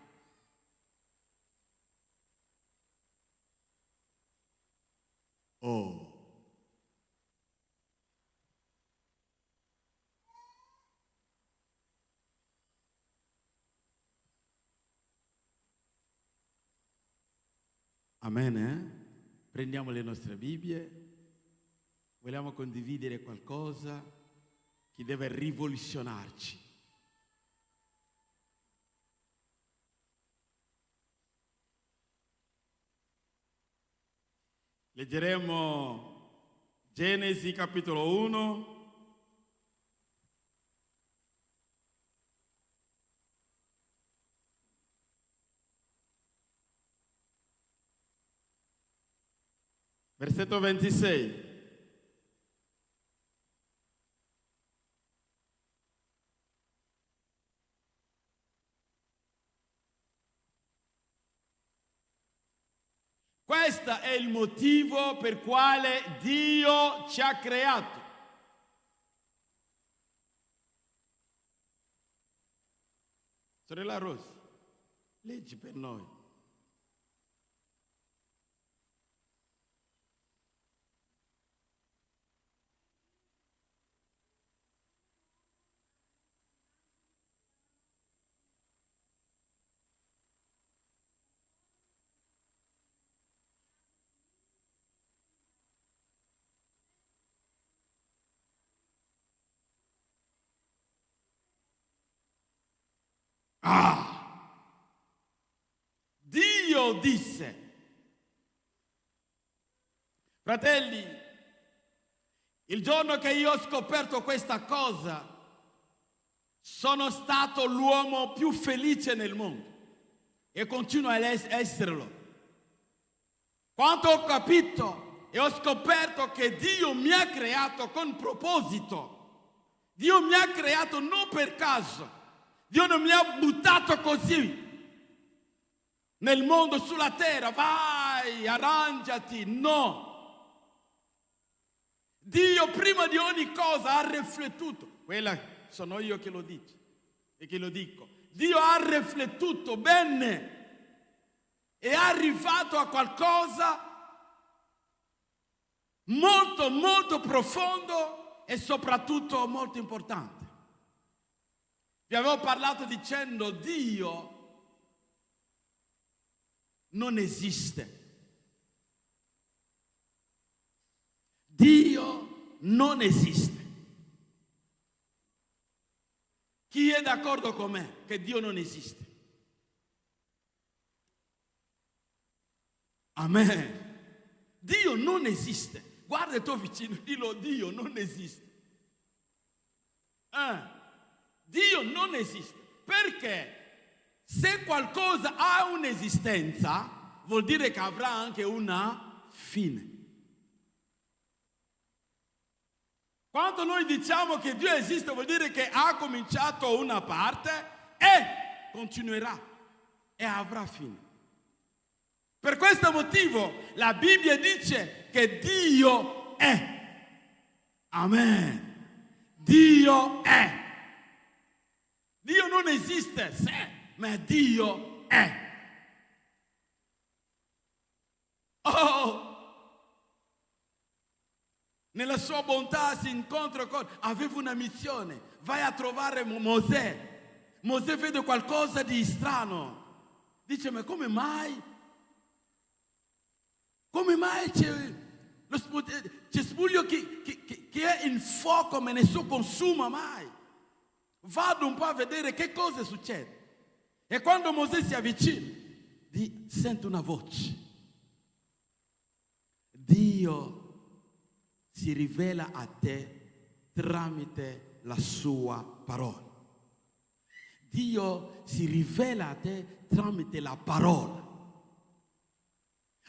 Oh. Amen, Prendiamo le nostre Bibbie. Vogliamo condividere qualcosa che deve rivoluzionarci. Leggeremo Genesi capitolo 1. Versetto 26. Questo è il motivo per quale Dio ci ha creato. Sorella Rosa, leggi per noi. Dio disse, fratelli, il giorno che io ho scoperto questa cosa, sono stato l'uomo più felice nel mondo e continuo a esserlo. Quando ho capito e ho scoperto che Dio mi ha creato con proposito, Dio mi ha creato non per caso, Dio non mi ha buttato così nel mondo, sulla terra, vai, arrangiati, no. Dio prima di ogni cosa ha riflettuto, quella sono io che lo dico e che lo dico. Dio ha riflettuto bene e è arrivato a qualcosa molto, molto profondo e soprattutto molto importante. Vi avevo parlato dicendo Dio non esiste. Dio non esiste. Chi è d'accordo con me che Dio non esiste? Amen. Dio non esiste. Guarda il tuo vicino, dillo: Dio non esiste. Dio non esiste. Perché se qualcosa ha un'esistenza, vuol dire che avrà anche una fine. Quando noi diciamo che Dio esiste, vuol dire che ha cominciato una parte e continuerà e avrà fine. Per questo motivo la Bibbia dice che Dio è. Amen. Dio è. Dio non esiste, ma Dio è. Oh! Nella sua bontà si incontra con... Aveva una missione. Vai a trovare Mosè. Mosè vede qualcosa di strano. Dice: ma come mai? Come mai c'è spuglio che è in fuoco ma nessuno consuma mai? Vado un po' a vedere che cosa succede. E quando Mosè si avvicina, sente una voce. Dio si rivela a te tramite la sua parola. Dio si rivela a te tramite la parola.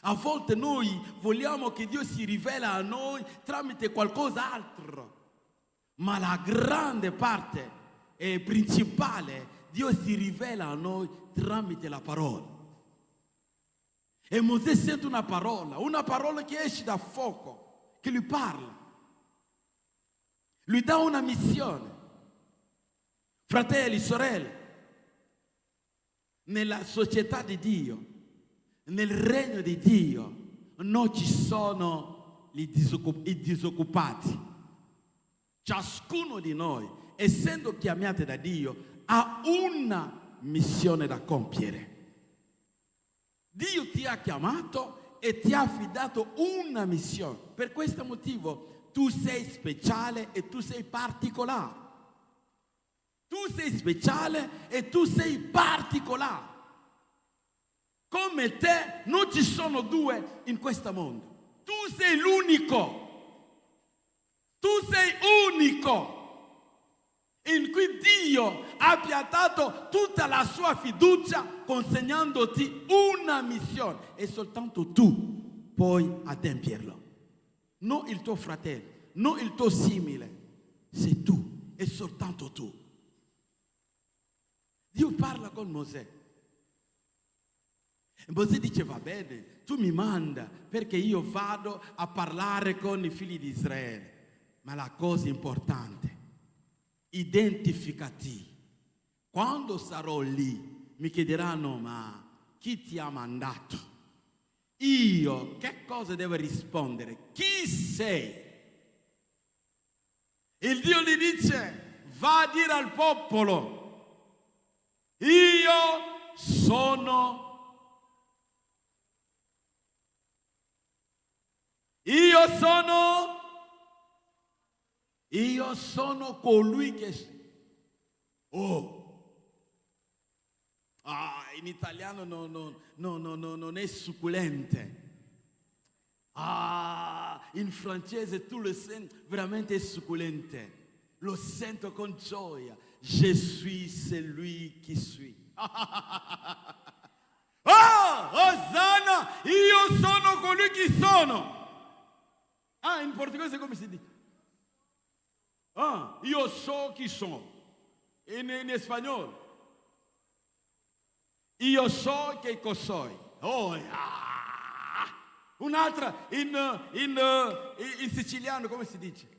A volte noi vogliamo che Dio si rivela a noi tramite qualcos'altro, ma la grande parte e principale, Dio si rivela a noi tramite la parola. E Mosè sente una parola che esce da fuoco, che lui parla. Lui dà una missione. Fratelli, sorelle, nella società di Dio, nel regno di Dio, non ci sono i disoccupati. Ciascuno di noi, essendo chiamati da Dio, ha una missione da compiere. Dio ti ha chiamato e ti ha affidato una missione. Per questo motivo tu sei speciale e tu sei particolare. Tu sei speciale e tu sei particolare. Come te non ci sono due in questo mondo. Tu sei l'unico. Tu sei unico. In cui Dio ha piantato tutta la sua fiducia consegnandoti una missione. E soltanto tu puoi adempierlo. Non il tuo fratello, non il tuo simile. Sei tu, e soltanto tu. Dio parla con Mosè. E Mosè dice: va bene, tu mi manda perché io vado a parlare con i figli di Israele. Ma la cosa importante, identificati. Quando sarò lì mi chiederanno: ma chi ti ha mandato? Io che cosa devo rispondere? Chi sei? Il Dio gli dice: va a dire al popolo: io sono colui che... in italiano non è succulente. In francese tu lo senti veramente succulente. Lo sento con gioia. Je suis celui qui suis. Hosanna! Io sono colui che sono. In portoghese come si dice? Io so chi sono. In spagnolo. Io so che cos'hai. Un'altra in siciliano come si dice?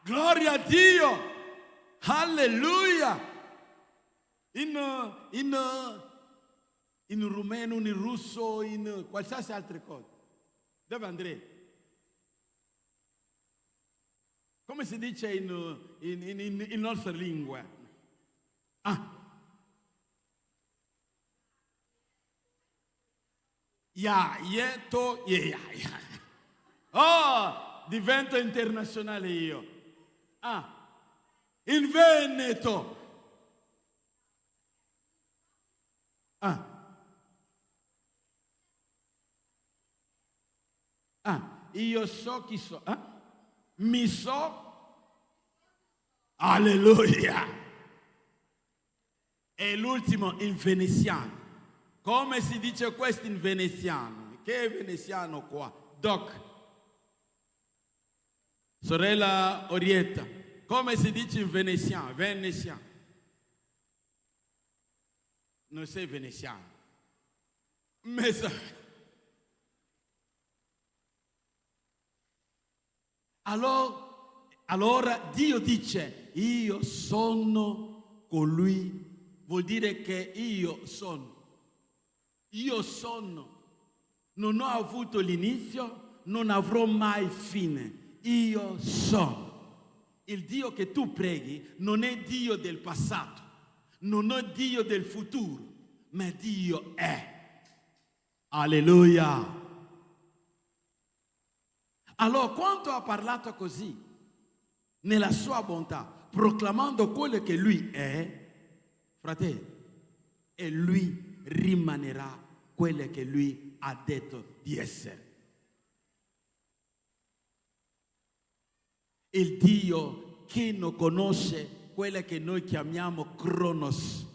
Gloria a Dio! Alleluia! In rumeno, in russo, in qualsiasi altra cosa. Dove andrei? Come si dice in nostra lingua? Divento internazionale io. In Veneto. io so chi so. Mi so. Alleluia. E l'ultimo in veneziano. Come si dice questo in veneziano? Che è veneziano qua? Doc. Sorella Orietta. Come si dice in veneziano? Veneziano. Non sei veneziano. Allora Dio dice, io sono colui, vuol dire che io sono. Io sono. Non ho avuto l'inizio, non avrò mai fine. Io sono. Il Dio che tu preghi non è Dio del passato, non è Dio del futuro, ma Dio è. Alleluia. Allora, quando ha parlato così, nella sua bontà, proclamando quello che Lui è, fratelli, e Lui rimanerà quello che Lui ha detto di essere. Il Dio che non conosce quello che noi chiamiamo Cronos.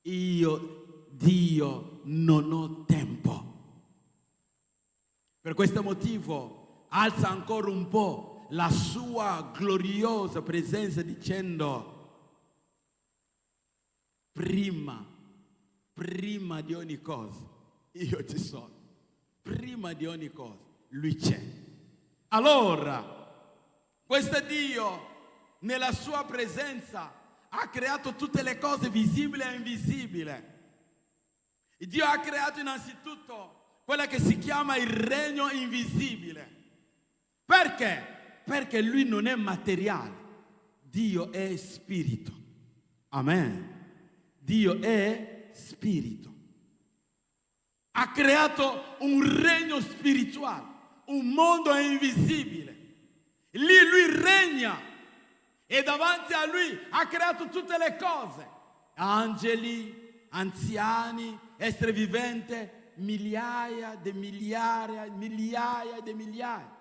Io, Dio, non ho tempo. Per questo motivo alza ancora un po' la sua gloriosa presenza dicendo: prima di ogni cosa io ci sono, prima di ogni cosa Lui c'è. Allora, questo Dio nella sua presenza ha creato tutte le cose visibili e invisibili. Dio ha creato innanzitutto quella che si chiama il regno invisibile. Perché? Perché Lui non è materiale. Dio è spirito. Amen. Dio è spirito. Ha creato un regno spirituale, un mondo invisibile. Lì Lui regna e davanti a Lui ha creato tutte le cose. Angeli, anziani, esseri viventi, migliaia di migliaia di migliaia.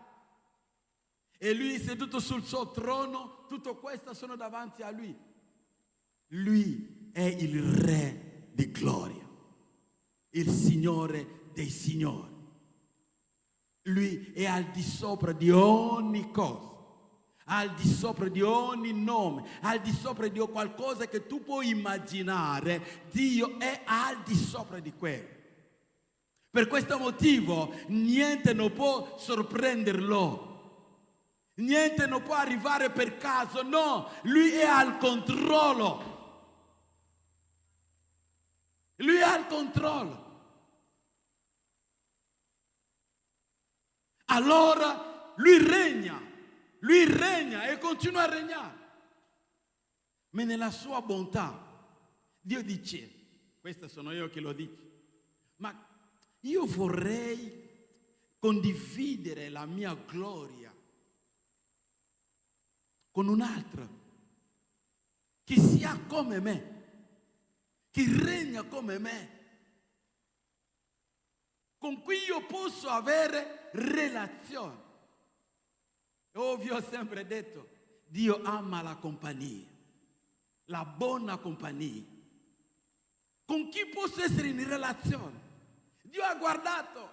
E Lui è seduto sul suo trono, tutto questo sono davanti a Lui. Lui è il Re di gloria, il Signore dei Signori. Lui è al di sopra di ogni cosa, al di sopra di ogni nome, al di sopra di qualcosa che tu puoi immaginare. Dio è al di sopra di quello. Per questo motivo niente non può sorprenderlo. Niente non può arrivare per caso, no, Lui è al controllo. Lui è al controllo. Allora Lui regna e continua a regnare. Ma nella sua bontà Dio dice, questo sono io che lo dico, ma io vorrei condividere la mia gloria con un altro che sia come me, che regna come me, con cui io posso avere relazione. Ovvio, ho sempre detto, Dio ama la compagnia, la buona compagnia. Con chi posso essere in relazione? Dio ha guardato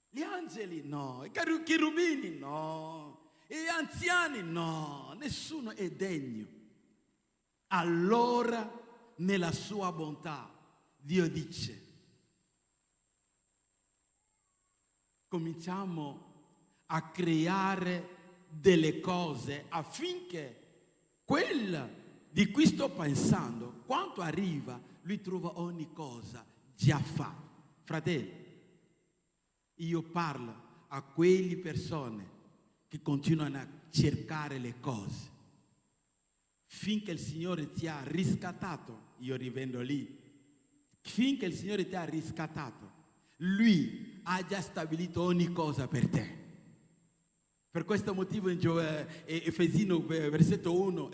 gli angeli, no, i cherubini, no, gli anziani, no, nessuno è degno. Allora, nella sua bontà, Dio dice, cominciamo a creare delle cose affinché quella di cui sto pensando, quando arriva, Lui trova ogni cosa già fatta. Fratelli, io parlo a quelle persone che continuano a cercare le cose. Finché il Signore ti ha riscattato, io rivendo lì, finché il Signore ti ha riscattato, Lui ha già stabilito ogni cosa per te. Per questo motivo in Efesino versetto 1,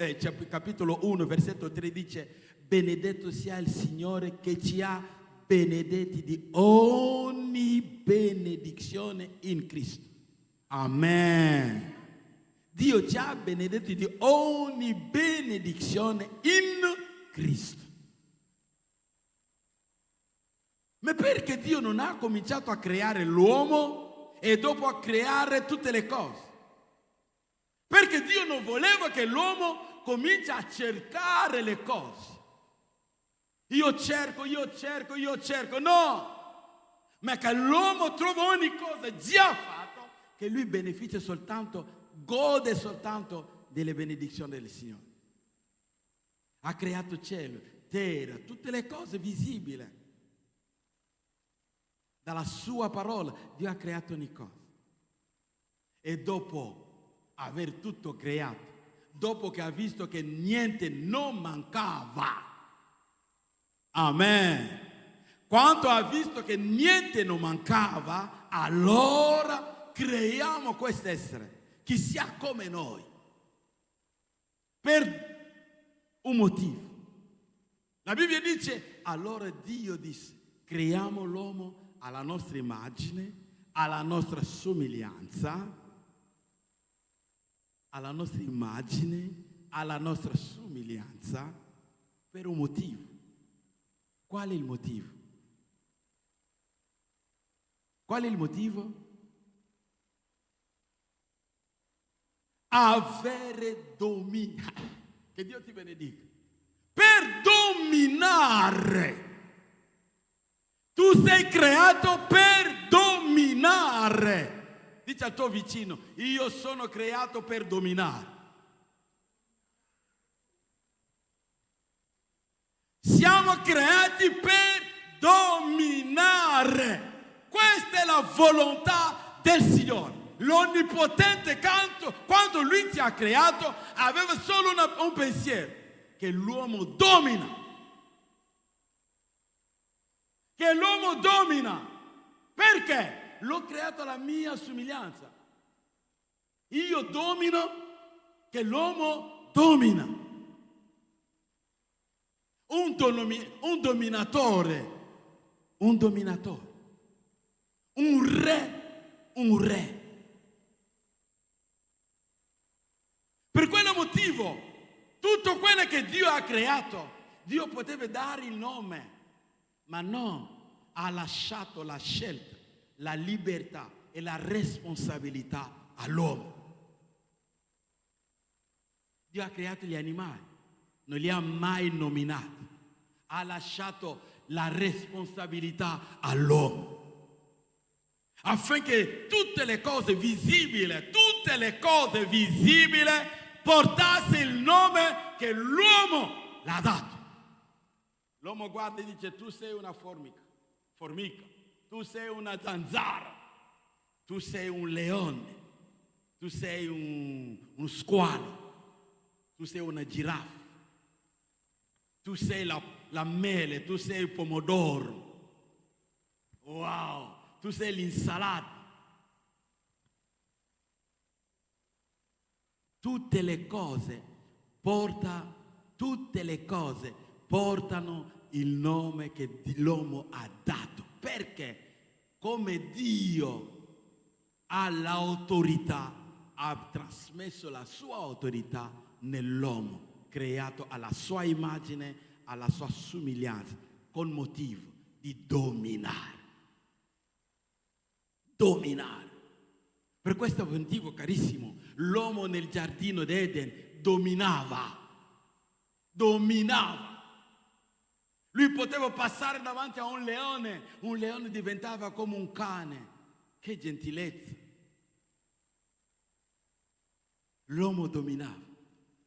capitolo 1, versetto 3 dice: benedetto sia il Signore che ci ha benedetti di ogni benedizione in Cristo. Amen. Dio ci ha benedetti di ogni benedizione in Cristo. Ma perché Dio non ha cominciato a creare l'uomo e dopo a creare tutte le cose? Perché Dio non voleva che l'uomo cominci a cercare le cose. Io cerco, no! Ma che l'uomo trova ogni cosa già fatto, che lui beneficia soltanto, gode soltanto delle benedizioni del Signore. Ha creato cielo, terra, tutte le cose visibili. Dalla sua parola Dio ha creato ogni cosa. E dopo aver tutto creato, dopo che ha visto che niente non mancava, amen, quando ha visto che niente non mancava, allora creiamo questo essere che sia come noi, per un motivo. La Bibbia dice, allora Dio disse, creiamo l'uomo alla nostra immagine, alla nostra somiglianza, alla nostra immagine, alla nostra somiglianza, per un motivo. Qual è il motivo? Qual è il motivo? Avere dominio. Che Dio ti benedica. Per dominare. Tu sei creato per dominare. Dice al tuo vicino, io sono creato per dominare. Siamo creati per dominare. Questa è la volontà del Signore. L'Onnipotente quando Lui ti ha creato, aveva solo un pensiero, che l'uomo domina. Che l'uomo domina. Perché? L'ho creato alla mia somiglianza. Io domino, che l'uomo domina. Un dominatore. Un re. Per quello motivo, tutto quello che Dio ha creato, Dio poteva dare il nome, ma no, ha lasciato la scelta, la libertà e la responsabilità all'uomo. Dio ha creato gli animali, non li ha mai nominati, ha lasciato la responsabilità all'uomo, affinché tutte le cose visibili portasse il nome che l'uomo l'ha dato. L'uomo guarda e dice, tu sei una formica, tu sei una zanzara, tu sei un leone, tu sei un squalo, tu sei una giraffa, tu sei la mele, tu sei il pomodoro, wow, tu sei l'insalata. Tutte le cose portano il nome che l'uomo ha dato. Perché? Come Dio ha l'autorità, ha trasmesso la sua autorità nell'uomo, creato alla sua immagine, alla sua somiglianza, con motivo di dominare. Per questo motivo, carissimo, l'uomo nel giardino d'Eden dominava. Lui poteva passare davanti a un leone diventava come un cane. Che gentilezza. L'uomo dominava,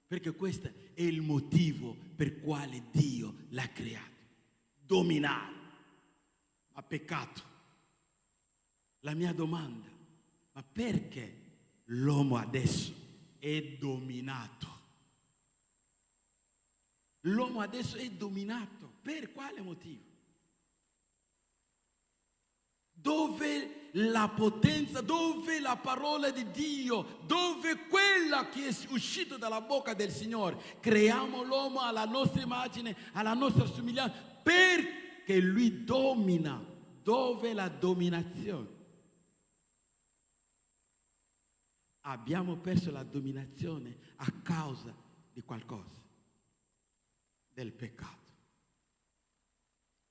perché questo è il motivo per quale Dio l'ha creato. Dominare. Ma peccato. La mia domanda, ma perché l'uomo adesso è dominato? L'uomo adesso è dominato. Per quale motivo? Dove la potenza, dove la parola di Dio, dove quella che è uscita dalla bocca del Signore. Creiamo l'uomo alla nostra immagine, alla nostra somiglianza, per che lui domina. Dove la dominazione? Abbiamo perso la dominazione a causa di qualcosa, del peccato.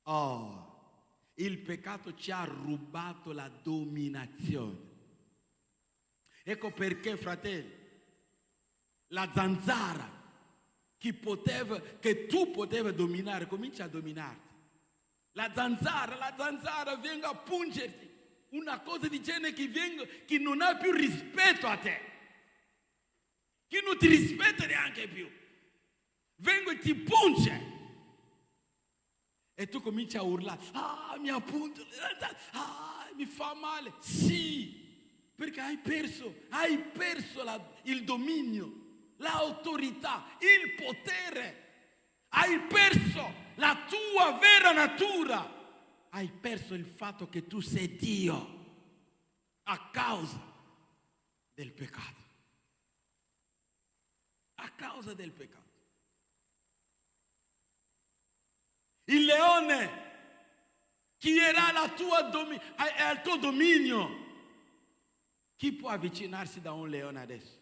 Oh, il peccato ci ha rubato la dominazione. Ecco perché, fratelli, la zanzara che tu potevi dominare, comincia a dominarti. La zanzara viene a pungerti. Una cosa di genere che non ha più rispetto a te, che non ti rispetta neanche più. Vengo e ti punge. E tu cominci a urlare, mi ha punto, mi fa male. Sì, perché hai perso il dominio, l'autorità, il potere. Hai perso la tua vera natura. Hai perso il fatto che tu sei Dio a causa del peccato. A causa del peccato. Il leone, chi era al tuo dominio? Chi può avvicinarsi da un leone adesso?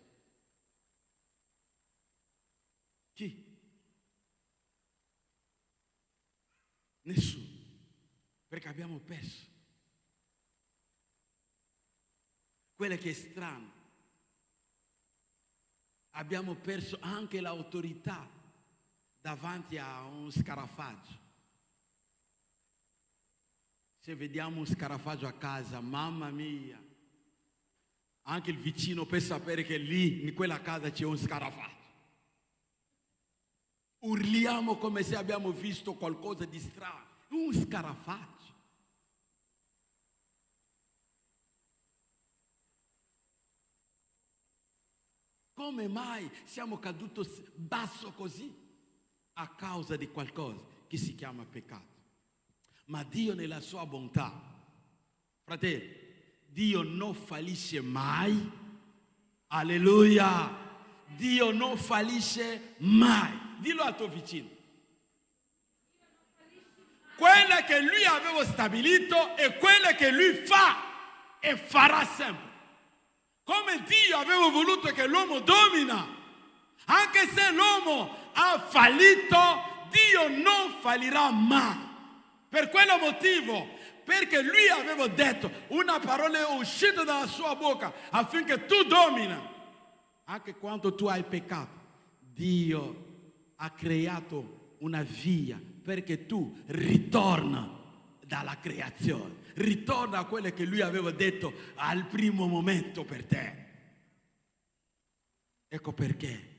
Chi? Nessuno. Perché abbiamo perso. Quello che è strano. Abbiamo perso anche l'autorità davanti a un scarafaggio. Se vediamo un scarafaggio a casa, mamma mia, anche il vicino per sapere che lì, in quella casa, c'è un scarafaggio. Urliamo come se abbiamo visto qualcosa di strano. Un scarafaggio. Come mai siamo caduti basso così? A causa di qualcosa che si chiama peccato. Ma Dio nella sua bontà, fratelli, Dio non fallisce mai. Alleluia. Dio non fallisce mai. Dillo al tuo vicino. Quella che lui aveva stabilito è quella che lui fa e farà sempre. Come Dio aveva voluto che l'uomo domina, anche se l'uomo ha fallito, Dio non fallirà mai. Per quello motivo, perché lui aveva detto, una parola è uscita dalla sua bocca affinché tu domina. Anche quando tu hai peccato, Dio ha creato una via perché tu ritorna dalla creazione, ritorna a quello che lui aveva detto al primo momento per te. Ecco perché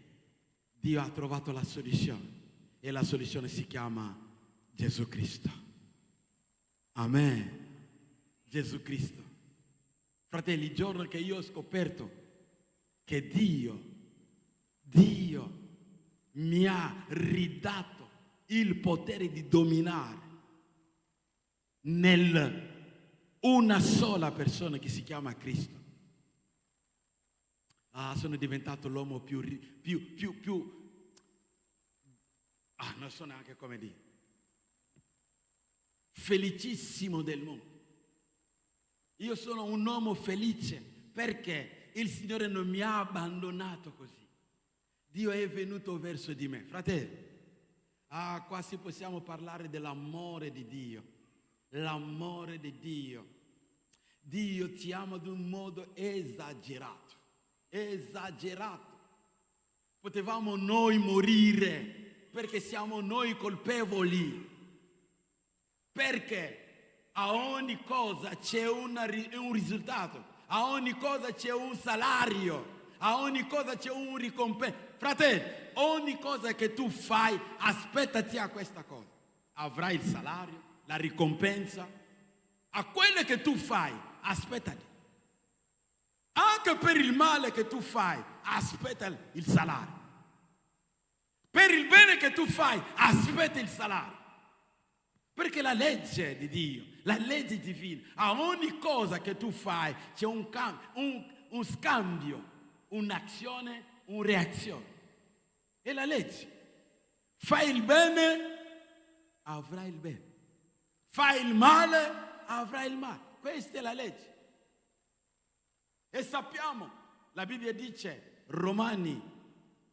Dio ha trovato la soluzione e la soluzione si chiama Gesù Cristo. Amen. Gesù Cristo. Fratelli, il giorno che io ho scoperto che Dio mi ha ridato il potere di dominare una sola persona che si chiama Cristo. Sono diventato l'uomo più non so neanche come dire, felicissimo del mondo. Io sono un uomo felice perché il Signore non mi ha abbandonato così. Dio è venuto verso di me. Fratelli, quasi possiamo parlare dell'amore di Dio. L'amore di Dio. Dio ti ama in un modo esagerato. Esagerato. Potevamo noi morire perché siamo noi colpevoli. Perché a ogni cosa c'è un risultato, a ogni cosa c'è un salario, a ogni cosa c'è un ricompensa. Fratelli, ogni cosa che tu fai, aspettati a questa cosa. Avrai il salario, la ricompensa. A quello che tu fai, aspettati. Anche per il male che tu fai, aspetta il salario. Per il bene che tu fai, aspetta il salario. Perché la legge di Dio, la legge divina, a ogni cosa che tu fai c'è un scambio, un'azione, una reazione. È la legge. Fai il bene, avrai il bene. Fai il male, avrai il male. Questa è la legge. E sappiamo, la Bibbia dice, Romani,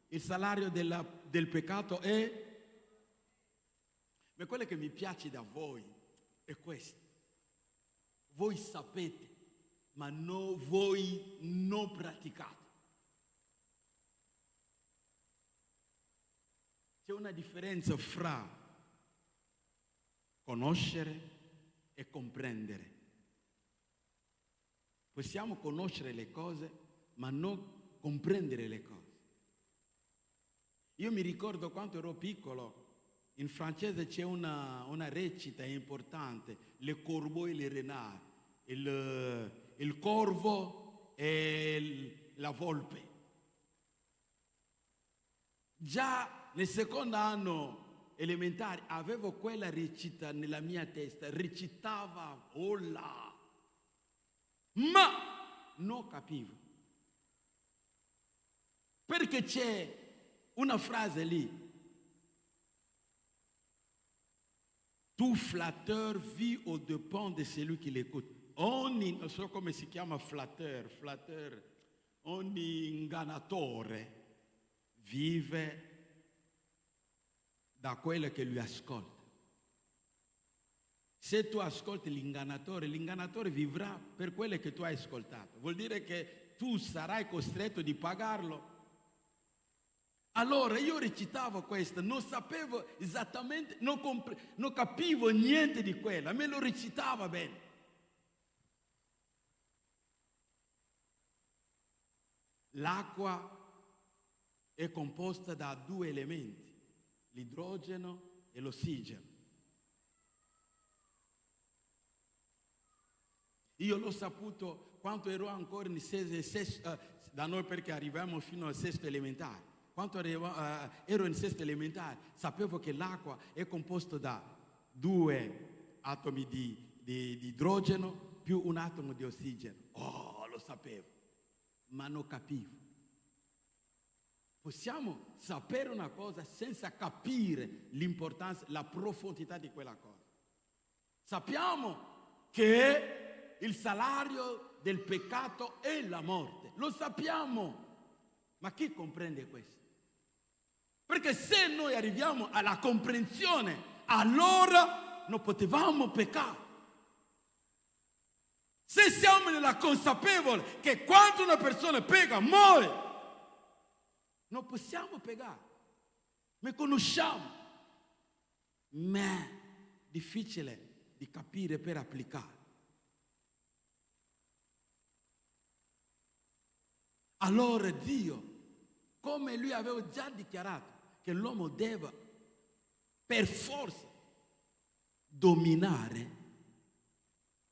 il salario del peccato è... Ma quello che mi piace da voi è questo. Voi sapete, ma voi non praticate. C'è una differenza fra conoscere e comprendere. Possiamo conoscere le cose, ma non comprendere le cose. Io mi ricordo quando ero piccolo, in francese c'è una recita importante, le corbeaux et les renards, il corvo e la volpe. Già nel secondo anno elementare avevo quella recita nella mia testa, recitava là, ma non capivo. Perché c'è una frase lì. Tout flatteur vit aux dépens de celui qui l'écoute. Non so come si chiama flatteur, ogni ingannatore vive da quello che lui ascolta. Se tu ascolti l'ingannatore vivrà per quello che tu hai ascoltato. Vuol dire che tu sarai costretto di pagarlo. Allora io recitavo questo, non sapevo esattamente, non capivo niente di quello, a me lo recitava bene. L'acqua è composta da due elementi, l'idrogeno e l'ossigeno. Io l'ho saputo quando ero ancora da noi perché arriviamo fino al sesto elementare. Quando ero in sesto elementare, sapevo che l'acqua è composta da due atomi di idrogeno più un atomo di ossigeno. Oh, lo sapevo, ma non capivo. Possiamo sapere una cosa senza capire l'importanza, la profondità di quella cosa. Sappiamo che il salario del peccato è la morte. Lo sappiamo, ma chi comprende questo? Perché se noi arriviamo alla comprensione, allora non potevamo peccare. Se siamo nella consapevole che quando una persona pecca muore, non possiamo peccare. Ma conosciamo, ma è difficile di capire per applicare. Allora Dio, come lui aveva già dichiarato, che l'uomo deve per forza dominare,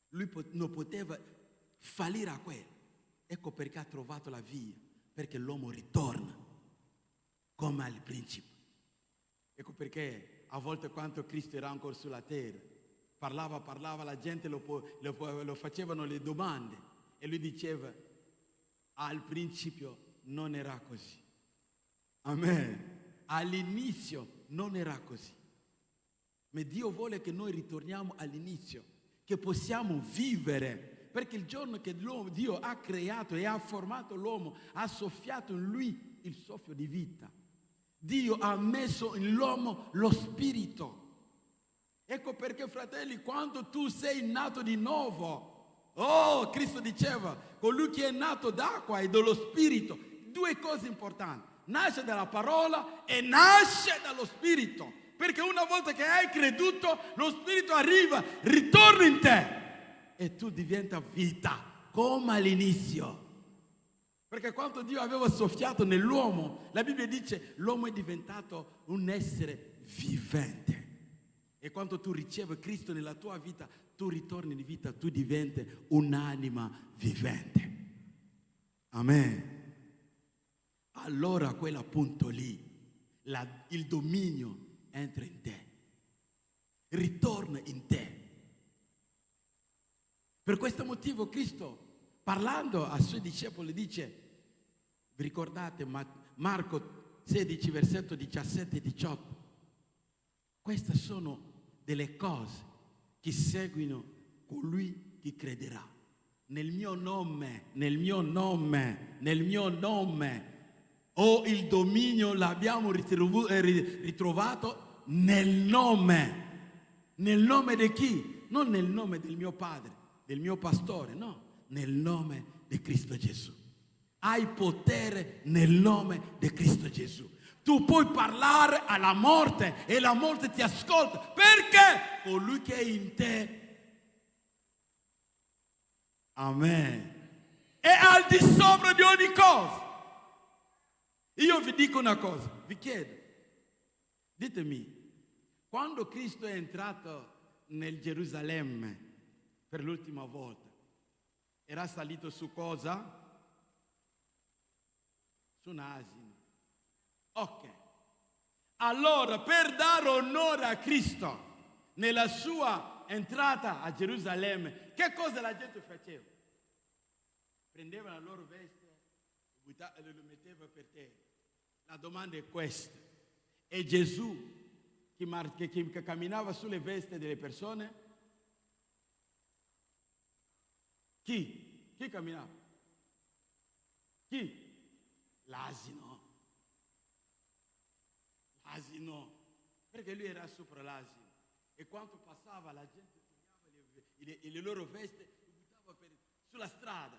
lui non poteva fallire a quello. Ecco perché ha trovato la via, perché l'uomo ritorna come al principio. Ecco perché a volte quando Cristo era ancora sulla terra, parlava, la gente lo facevano le domande e lui diceva, al principio non era così. Amen. All'inizio non era così. Ma Dio vuole che noi ritorniamo all'inizio, che possiamo vivere, perché il giorno che Dio ha creato e ha formato l'uomo, ha soffiato in lui il soffio di vita. Dio ha messo in l'uomo lo spirito. Ecco perché, fratelli, quando tu sei nato di nuovo, Cristo diceva, colui che è nato d'acqua e dello spirito, due cose importanti. Nasce dalla parola e nasce dallo Spirito. Perché una volta che hai creduto, lo Spirito arriva, ritorna in te e tu diventa vita, come all'inizio. Perché quando Dio aveva soffiato nell'uomo, la Bibbia dice, l'uomo è diventato un essere vivente. E quando tu ricevi Cristo nella tua vita, tu ritorni in vita, tu diventi un'anima vivente. Amen. Allora a quel punto lì il dominio entra in te, ritorna in te. Per questo motivo Cristo, parlando ai suoi discepoli, dice, vi ricordate Marco 16 versetto 17 e 18, queste sono delle cose che seguono colui che crederà. Nel mio nome, nel mio nome, nel mio nome. Il dominio l'abbiamo ritrovato nel nome. Nel nome di chi? Non nel nome del mio padre, del mio pastore, no. Nel nome di Cristo Gesù. Hai potere nel nome di Cristo Gesù. Tu puoi parlare alla morte e la morte ti ascolta. Perché? Colui che è in te. Amen. È al di sopra di ogni cosa. Io vi dico una cosa, vi chiedo. Ditemi, quando Cristo è entrato nel Gerusalemme per l'ultima volta, era salito su cosa? Su un asino. Ok. Allora, per dare onore a Cristo nella sua entrata a Gerusalemme, che cosa la gente faceva? Prendeva la loro veste e lo metteva per terra. La domanda è questa. È Gesù che camminava sulle vesti delle persone? Chi? Chi camminava? Chi? L'asino. L'asino. Perché lui era sopra l'asino. E quando passava la gente prendeva le loro vesti e buttava sulla strada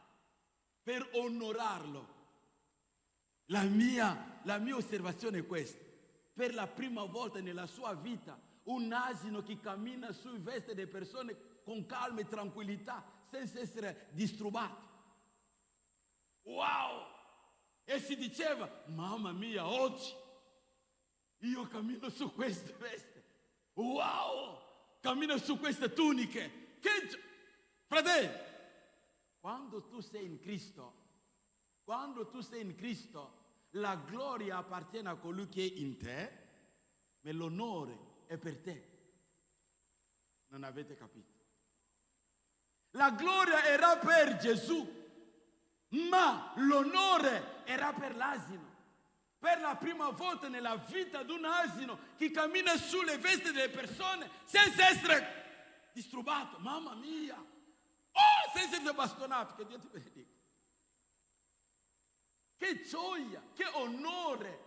per onorarlo. La mia osservazione è questa. Per la prima volta nella sua vita, un asino che cammina sui vesti delle persone con calma e tranquillità, senza essere disturbato. Wow! E si diceva, mamma mia, oggi io cammino su queste vesti. Wow! Cammino su queste tuniche. Fratelli, quando tu sei in Cristo, la gloria appartiene a colui che è in te, ma l'onore è per te. Non avete capito? La gloria era per Gesù, ma l'onore era per l'asino. Per la prima volta nella vita di un asino che cammina sulle vesti delle persone senza essere disturbato. Mamma mia! Senza essere bastonato, che Dio ti benedica. Che gioia, che onore.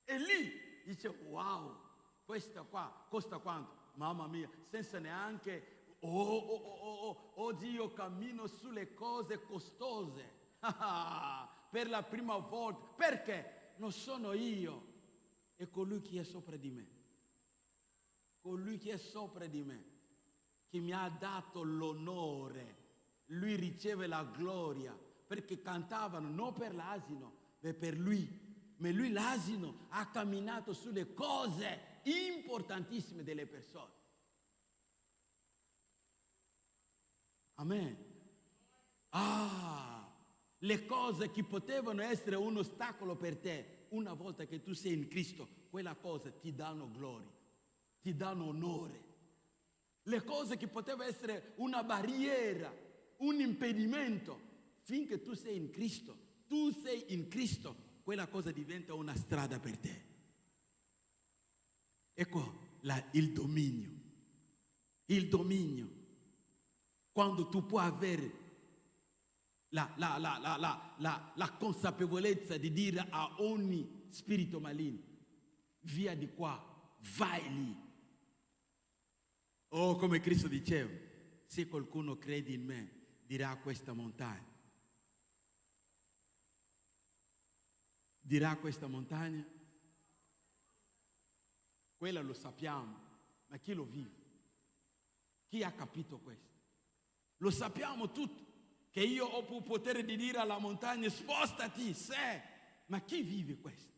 E lì dice, wow, questa qua costa quanto? Mamma mia, senza neanche, oh Dio, cammino sulle cose costose. Per la prima volta. Perché? Non sono io, è colui che è sopra di me. Colui che è sopra di me, che mi ha dato l'onore. Lui riceve la gloria. Perché cantavano non per l'asino, ma per lui. Ma lui, l'asino, ha camminato sulle cose importantissime delle persone. Amen. Le cose che potevano essere un ostacolo per te, una volta che tu sei in Cristo, quella cosa ti danno gloria, ti danno onore. Le cose che potevano essere una barriera, un impedimento, finché tu sei in Cristo, quella cosa diventa una strada per te. Ecco il dominio. Il dominio. Quando tu puoi avere la consapevolezza di dire a ogni spirito maligno, via di qua, vai lì. Come Cristo diceva, se qualcuno crede in me, dirà a questa montagna. Dirà a questa montagna. Quella lo sappiamo, ma chi lo vive? Chi ha capito questo? Lo sappiamo tutti, che io ho il potere di dire alla montagna spostati, ma chi vive questo?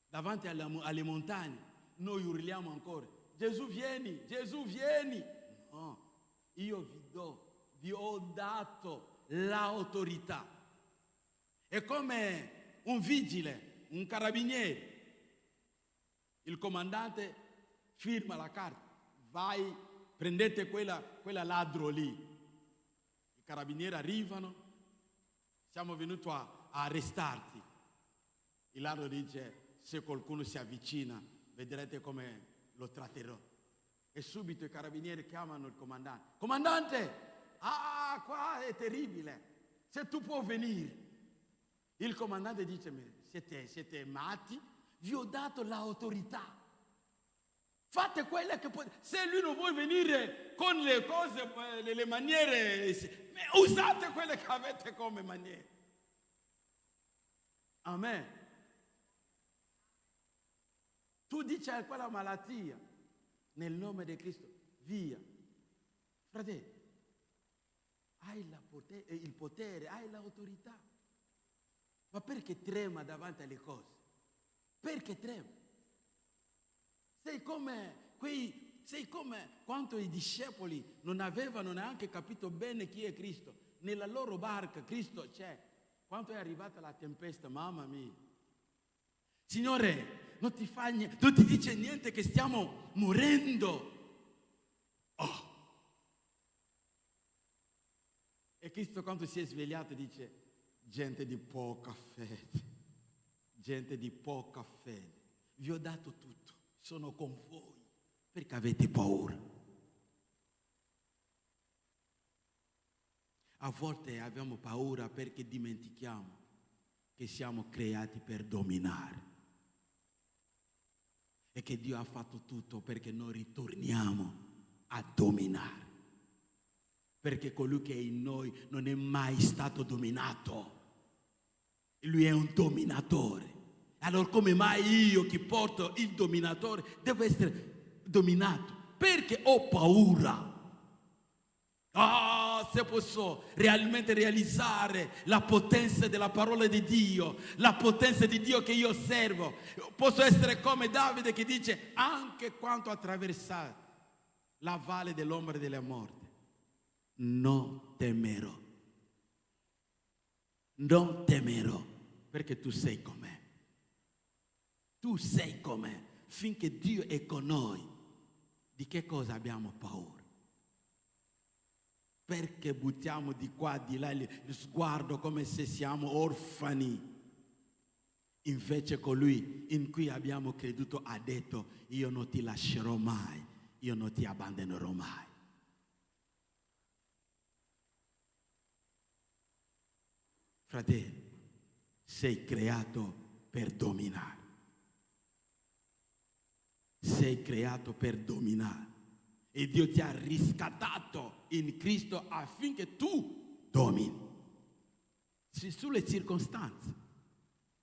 Davanti alle montagne noi urliamo ancora, Gesù vieni, Gesù vieni. No, io vi ho dato l'autorità. È come un vigile, un carabiniere. Il comandante firma la carta, vai, prendete quella ladro lì. I carabinieri arrivano, siamo venuti a arrestarti. Il ladro dice, se qualcuno si avvicina, vedrete come lo tratterò. E subito i carabinieri chiamano il comandante. Comandante, qua è terribile, se tu puoi venire. Il comandante dice, siete matti? Vi ho dato l'autorità. Fate quelle che potete. Se lui non vuole venire con le cose, le maniere, usate quelle che avete come maniere. Amen. Tu dici a quella malattia, nel nome di Cristo, via. Fratello, hai il potere, hai l'autorità. Ma perché trema davanti alle cose? Perché trema? Sei come quando i discepoli non avevano neanche capito bene chi è Cristo. Nella loro barca Cristo c'è. Quando è arrivata la tempesta, mamma mia. Signore, non ti dice niente che stiamo morendo. Oh. E Cristo quando si è svegliato dice, gente di poca fede, gente di poca fede, vi ho dato tutto, sono con voi, perché avete paura. A volte abbiamo paura perché dimentichiamo che siamo creati per dominare e che Dio ha fatto tutto perché noi ritorniamo a dominare. Perché colui che è in noi non è mai stato dominato. Lui è un dominatore. Allora come mai io che porto il dominatore devo essere dominato? Perché ho paura. Se posso realmente realizzare la potenza della parola di Dio, la potenza di Dio che io servo, posso essere come Davide che dice, anche quando attraversare la valle dell'ombra della morte, non temerò. Non temerò, perché tu sei con me. Tu sei con me. Finché Dio è con noi, di che cosa abbiamo paura? Perché buttiamo di qua, di là lo sguardo come se siamo orfani. Invece colui in cui abbiamo creduto ha detto, io non ti lascerò mai, io non ti abbandonerò mai. Fratello, sei creato per dominare. Sei creato per dominare. E Dio ti ha riscattato in Cristo affinché tu domini. Sulle circostanze.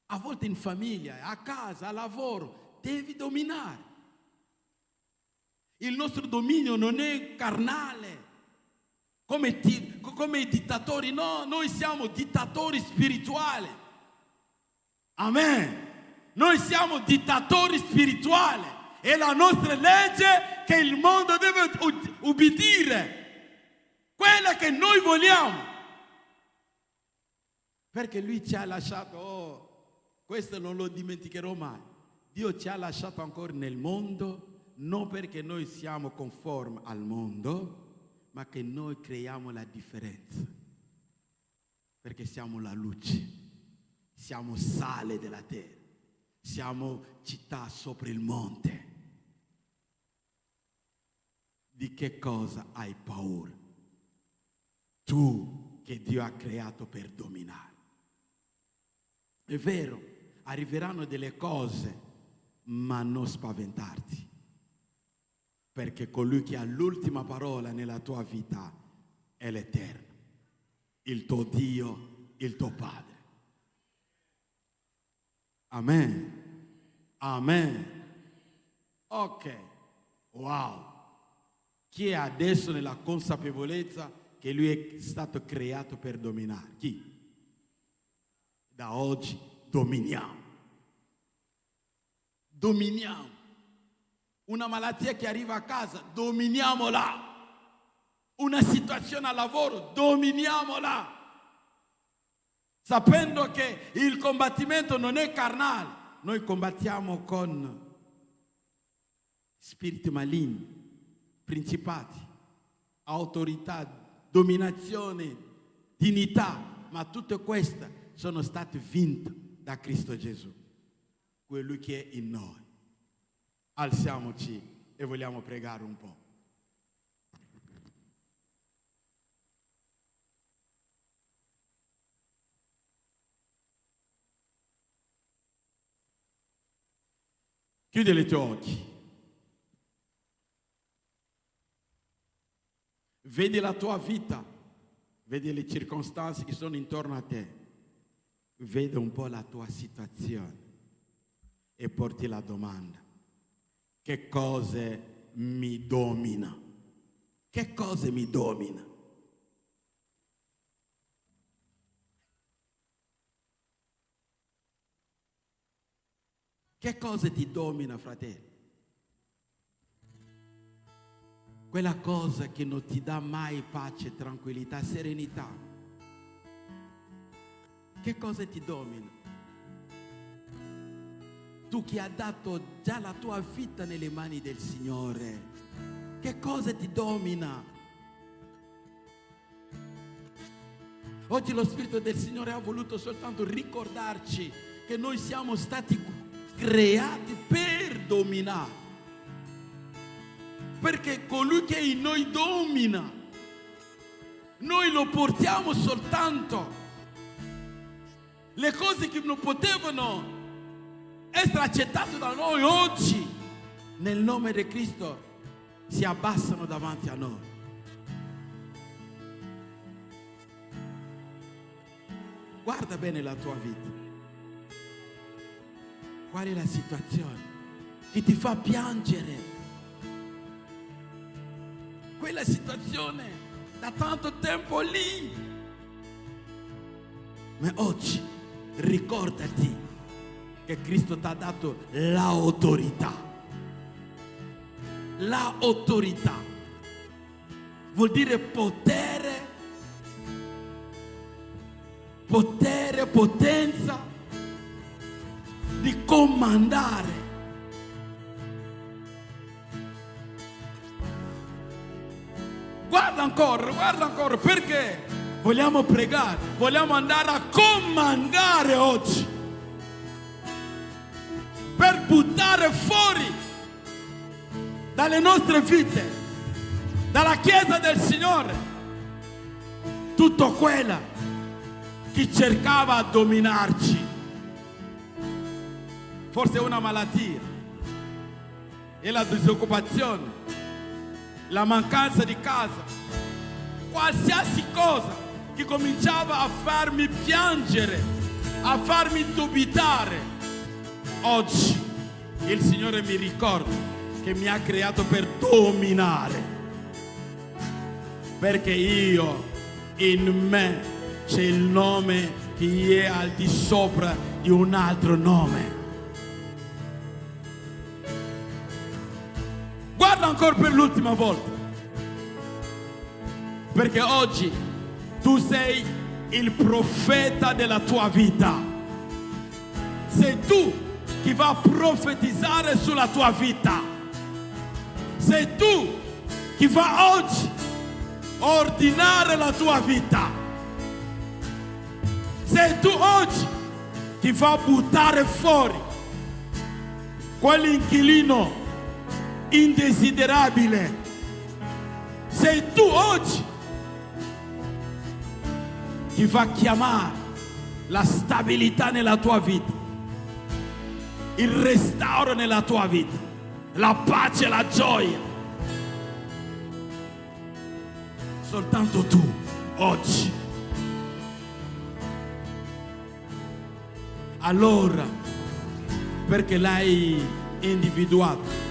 A volte in famiglia, a casa, a lavoro, devi dominare. Il nostro dominio non è carnale. Come i dittatori, no, noi siamo dittatori spirituali. Amen. Noi siamo dittatori spirituali. È la nostra legge che il mondo deve ubbidire. Quella che noi vogliamo. Perché lui ci ha lasciato, questo non lo dimenticherò mai. Dio ci ha lasciato ancora nel mondo, non perché noi siamo conformi al mondo, ma che noi creiamo la differenza, perché siamo la luce, siamo sale della terra, siamo città sopra il monte. Di che cosa hai paura? Tu che Dio ha creato per dominare. È vero, arriveranno delle cose, ma non spaventarti. Perché colui che ha l'ultima parola nella tua vita è l'Eterno, il tuo Dio, il tuo Padre. Amen. Amen. Ok. Wow. Chi è adesso nella consapevolezza che lui è stato creato per dominare? Chi? Da oggi dominiamo. Dominiamo. Una malattia che arriva a casa, dominiamola. Una situazione al lavoro, dominiamola. Sapendo che il combattimento non è carnale, noi combattiamo con spiriti maligni, principati, autorità, dominazione, dignità, ma tutte queste sono state vinte da Cristo Gesù, colui che è in noi. Alziamoci e vogliamo pregare un po'. Chiudi i tuoi occhi. Vedi la tua vita, vedi le circostanze che sono intorno a te, vedi un po' la tua situazione e porti la domanda: che cose mi domina? Che cose mi domina? Che cosa ti domina, fratello? Quella cosa che non ti dà mai pace, tranquillità, serenità. Che cosa ti domina? Tu che hai dato già la tua vita nelle mani del Signore, che cosa ti domina? Oggi lo Spirito del Signore ha voluto soltanto ricordarci che noi siamo stati creati per dominare, perché colui che in noi domina, noi lo portiamo soltanto. Le cose che non potevano essere accettate da noi oggi, nel nome di Cristo, si abbassano davanti a noi. Guarda bene la tua vita. Qual è la situazione che ti fa piangere? Quella situazione da tanto tempo lì. Ma oggi ricordati che Cristo ti ha dato l'autorità. L'autorità vuol dire potere, potenza di comandare. Guarda ancora, perché vogliamo pregare, vogliamo andare a comandare oggi, per buttare fuori dalle nostre vite, dalla Chiesa del Signore, tutto quello che cercava di dominarci. Forse è una malattia, è la disoccupazione, la mancanza di casa, qualsiasi cosa che cominciava a farmi piangere, a farmi dubitare. Oggi il Signore mi ricorda che mi ha creato per dominare, perché io, in me, c'è il nome che è al di sopra di un altro nome. Guarda ancora per l'ultima volta, perché oggi tu sei il profeta della tua vita. Sei tu che va a profetizzare sulla tua vita. Sei tu che va oggi a ordinare la tua vita. Sei tu oggi che va a buttare fuori quell'inquilino indesiderabile. Sei tu oggi che va a chiamare la stabilità nella tua vita, il restauro nella tua vita, la pace e la gioia. Soltanto tu oggi. Allora, perché l'hai individuato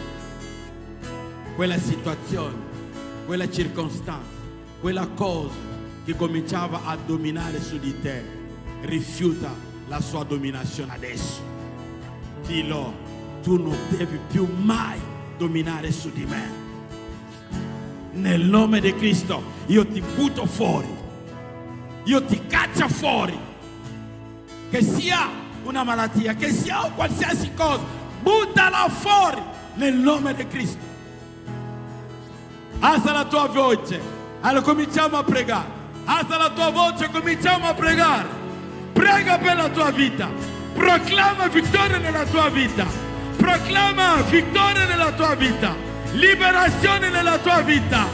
quella situazione, quella circostanza, quella cosa che cominciava a dominare su di te, rifiuta la sua dominazione adesso. Dillo: tu non devi più mai dominare su di me. Nel nome di Cristo io ti butto fuori, io ti caccio fuori, che sia una malattia, che sia qualsiasi cosa, buttala fuori nel nome di Cristo. Alza la tua voce, allora cominciamo a pregare. Alza la tua voce, cominciamo a pregare. Prega per la tua vita, proclama vittoria nella tua vita, proclama vittoria nella tua vita. liberazione nella tua vita.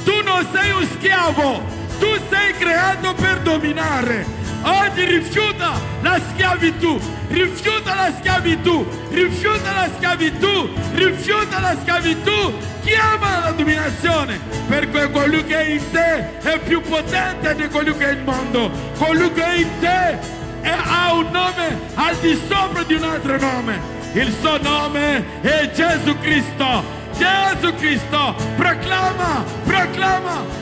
Tu non sei un schiavo, tu sei creato per dominare. Oggi rifiuta la schiavitù, rifiuta la schiavitù, rifiuta la schiavitù, rifiuta la schiavitù, chiama la dominazione, perché colui che è in te è più potente di colui che è il mondo. Colui che è in te ha un nome al di sopra di un altro nome. Il suo nome è Gesù Cristo. Gesù Cristo, proclama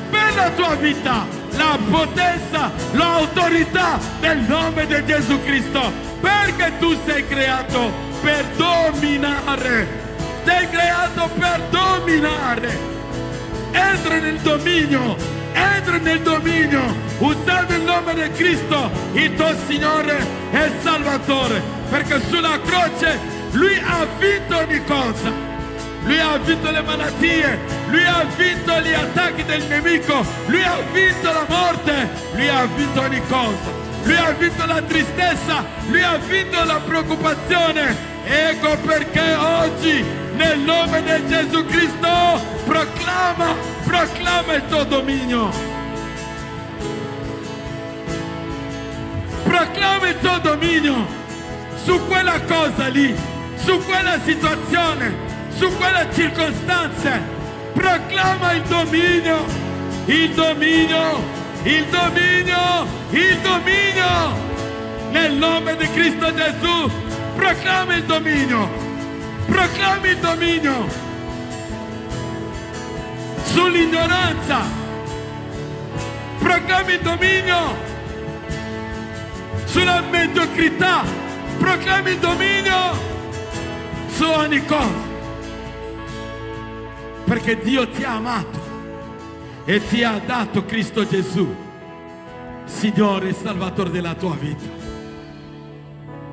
per la tua vita la potenza, l'autorità del nome di Gesù Cristo, perché tu sei creato per dominare, sei creato per dominare. Entra nel dominio, usando il nome di Cristo, il tuo Signore e Salvatore, perché sulla croce Lui ha vinto ogni cosa. Lui ha vinto le malattie, Lui ha vinto gli attacchi del nemico, Lui ha vinto la morte, Lui ha vinto ogni cosa. Lui ha vinto la tristezza, Lui ha vinto la preoccupazione. Ecco perché oggi, nel nome di Gesù Cristo, proclama il tuo dominio. Proclama il tuo dominio su quella cosa lì, su quella situazione, su quelle circostanze. Proclama il dominio, il dominio, il dominio, il dominio. Nel nome di Cristo Gesù, proclama il dominio, proclama il dominio sull'ignoranza, proclama il dominio sulla mediocrità, proclama il dominio su ogni cosa. Perché Dio ti ha amato e ti ha dato Cristo Gesù, Signore e Salvatore della tua vita.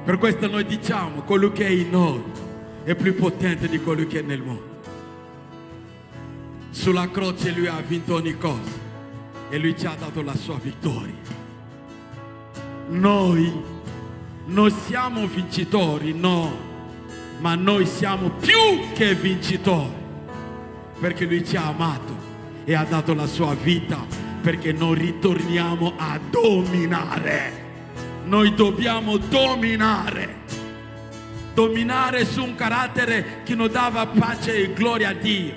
Per questo noi diciamo, colui che è in noi è più potente di colui che è nel mondo. Sulla croce Lui ha vinto ogni cosa e Lui ci ha dato la sua vittoria. Noi non siamo vincitori, no, ma noi siamo più che vincitori. Perché Lui ci ha amato e ha dato la sua vita, perché noi ritorniamo a dominare. Noi dobbiamo dominare su un carattere che non dava pace e gloria a Dio,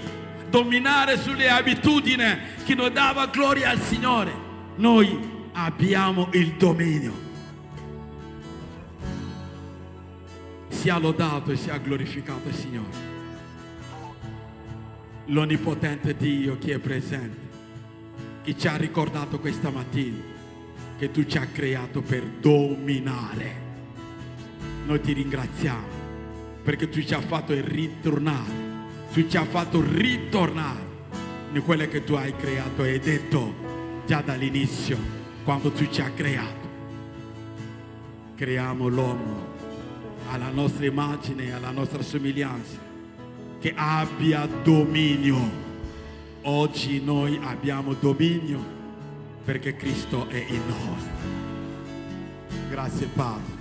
dominare sulle abitudini che non dava gloria al Signore. Noi abbiamo il dominio. Sia lodato e sia glorificato il Signore, l'onnipotente Dio che è presente, che ci ha ricordato questa mattina che tu ci hai creato per dominare. Noi ti ringraziamo perché tu ci hai fatto ritornare, tu ci hai fatto ritornare in quello che tu hai creato e hai detto già dall'inizio, quando tu ci hai creato. Creiamo l'uomo alla nostra immagine e alla nostra somiglianza, che abbia dominio. Oggi noi abbiamo dominio perché Cristo è in noi. Grazie Padre.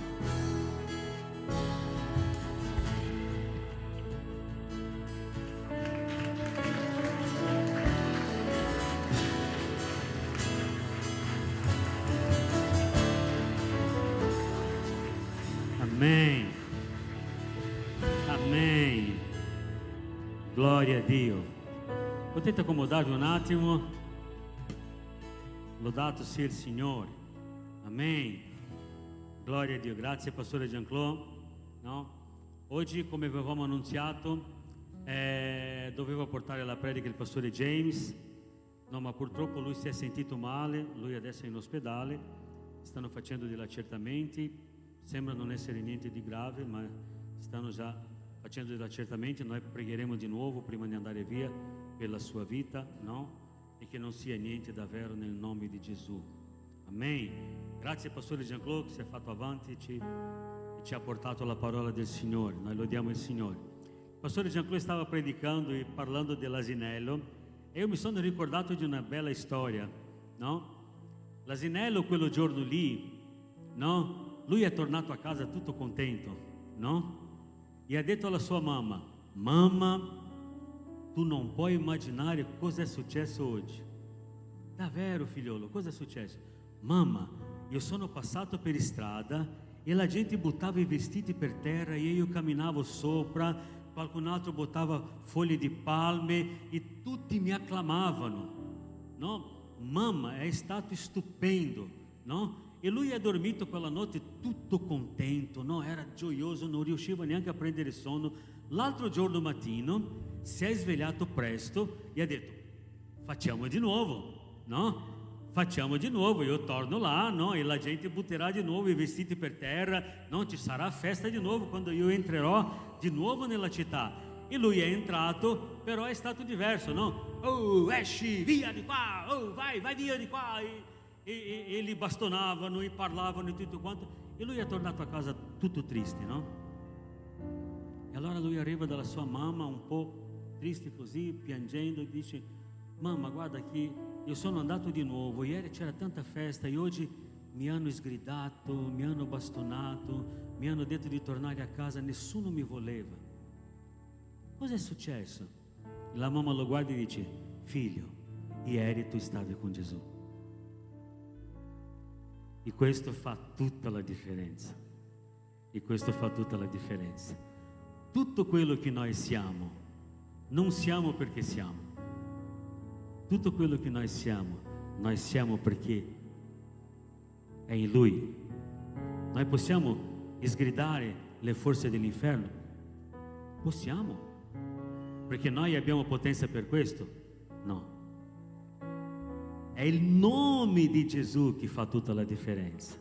Amém. Amém. Glória a Dio. Potete accomodarvi un attimo? Lodato sia il Signore. Amen. Gloria a Dio. Grazie Pastore Jean-Claude. No? Oggi, come avevamo annunziato, doveva portare la predica il Pastore James, no, ma purtroppo lui si è sentito male, lui adesso è in ospedale, stanno facendo degli accertamenti, sembra non essere niente di grave, ma stanno già facendo degli accertamenti. Noi pregheremo di nuovo prima di andare via per la sua vita, no? E che non sia niente davvero nel nome di Gesù. Amen. Grazie Pastore Jean-Claude che si è fatto avanti e ci ha portato la parola del Signore. Noi lodiamo il Signore. Il Pastore Jean-Claude stava predicando e parlando dell'asinello e io mi sono ricordato di una bella storia, no? L'asinello quello giorno lì, no? Lui è tornato a casa tutto contento, no? E ha detto alla sua mamma: mamma, tu non puoi immaginare cosa è successo oggi. Davvero, figliolo, cosa è successo? Mamma, io sono passato per strada e la gente buttava i vestiti per terra e io camminavo sopra, qualcun altro buttava foglie di palme e tutti mi acclamavano, no? Mamma, è stato stupendo, no? E lui è dormito quella notte tutto contento, no? Era gioioso, non riusciva neanche a prendere sonno. L'altro giorno mattino si è svegliato presto e ha detto: facciamo di nuovo, no? Facciamo di nuovo, io torno là, no? E la gente butterà di nuovo i vestiti per terra, no? Ci sarà festa di nuovo quando io entrerò di nuovo nella città. E lui è entrato, però è stato diverso, no? Oh, esci, via di qua, oh, vai via di qua. E li bastonavano, e parlavano e tutto quanto. E lui è tornato a casa tutto triste, no? E allora lui arriva dalla sua mamma un po' triste così, piangendo, e dice: mamma, guarda che io sono andato di nuovo, ieri c'era tanta festa e oggi mi hanno sgridato, mi hanno bastonato, mi hanno detto di tornare a casa, nessuno mi voleva. Cosa è successo? La mamma lo guarda e dice: figlio, ieri tu stavi con Gesù. E questo fa tutta la differenza. E questo fa tutta la differenza. Tutto quello che noi siamo, non siamo perché siamo. Tutto quello che noi siamo perché è in Lui. Noi possiamo sgridare le forze dell'inferno? Possiamo, perché noi abbiamo potenza per questo? No. È il nome di Gesù che fa tutta la differenza.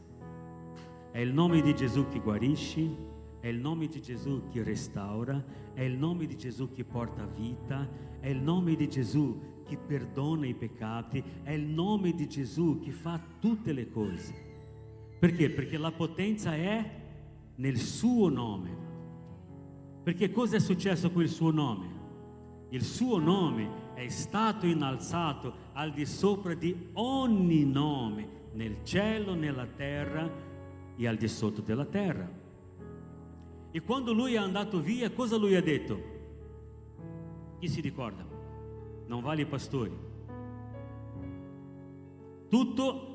È il nome di Gesù che guarisce, è il nome di Gesù che restaura, è il nome di Gesù che porta vita, è il nome di Gesù che perdona i peccati, è il nome di Gesù che fa tutte le cose. Perché? Perché la potenza è nel suo nome. Perché cosa è successo con il suo nome? Il suo nome è stato innalzato al di sopra di ogni nome, nel cielo, nella terra e al di sotto della terra. E quando lui è andato via, cosa lui ha detto? Chi si ricorda? Non vale i pastori. Tutto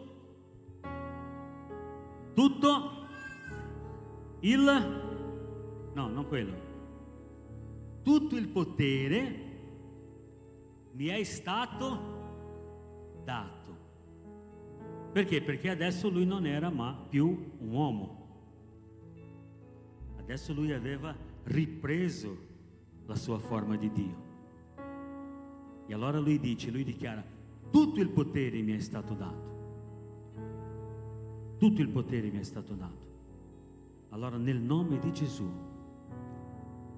il, no, non quello. Tutto il potere mi è stato dato. Perché? Perché adesso lui non era più un uomo. Adesso lui aveva ripreso la sua forma di Dio. E allora lui dichiara: tutto il potere mi è stato dato. Tutto il potere mi è stato dato. Allora nel nome di Gesù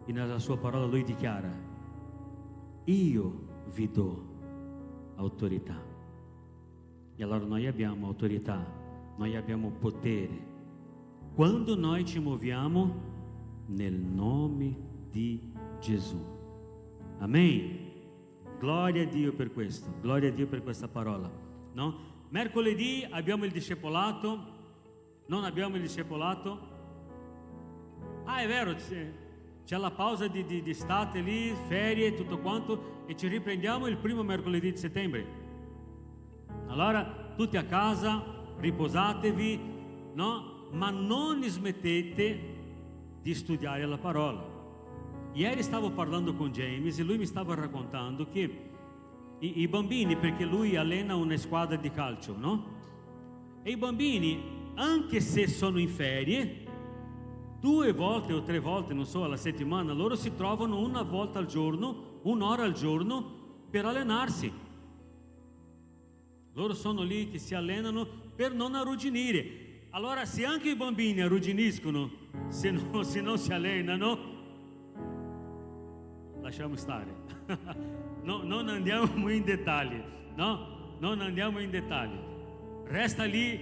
e nella sua parola lui dichiara: io vi do autorità. E allora noi abbiamo autorità, noi abbiamo potere quando noi ci muoviamo nel nome di Gesù. Amen. Gloria a Dio per questo, gloria a Dio per questa parola, no? Mercoledì abbiamo il discepolato, non abbiamo il discepolato? Ah, è vero, c'è la pausa di estate lì, ferie, tutto quanto, e ci riprendiamo il primo mercoledì di settembre. Allora, tutti a casa, riposatevi, no? Ma non smettete di studiare la parola. Ieri stavo parlando con James e lui mi stava raccontando che i bambini, perché lui allena una squadra di calcio, no? E i bambini, anche se sono in ferie, 2 volte o 3 volte, non so, alla settimana, loro si trovano una volta al giorno, un'ora al giorno per allenarsi. Loro sono lì che si allenano per non arrugginire. Allora, se anche i bambini arrugginiscono, se non si allenano, lasciamo stare. No, non andiamo in dettagli, no? Non andiamo in dettagli. Resta lì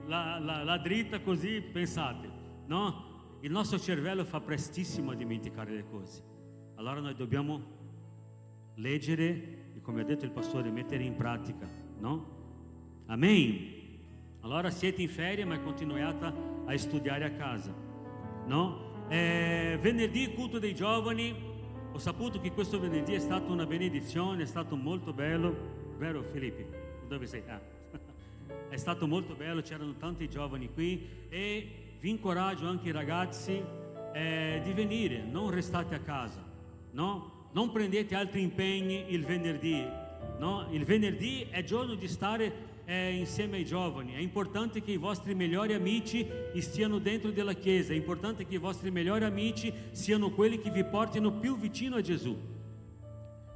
la dritta così, pensate, no? Il nostro cervello fa prestissimo a dimenticare le cose. Allora noi dobbiamo leggere e, come ha detto il pastore, mettere in pratica, no? Amen. Allora siete in ferie, ma continuate a studiare a casa, no? Venerdì culto dei giovani, Ho saputo che questo venerdì è stata una benedizione, è stato molto bello, vero Filippi? Dove sei? Ah. È stato molto bello, c'erano tanti giovani qui e vi incoraggio anche i ragazzi di venire, non restate a casa, no? Non prendete altri impegni il venerdì, no? Il venerdì è giorno di stare insieme ai giovani. È importante che i vostri migliori amici stiano dentro della chiesa, è importante che i vostri migliori amici siano quelli che vi portino più vicino a Gesù.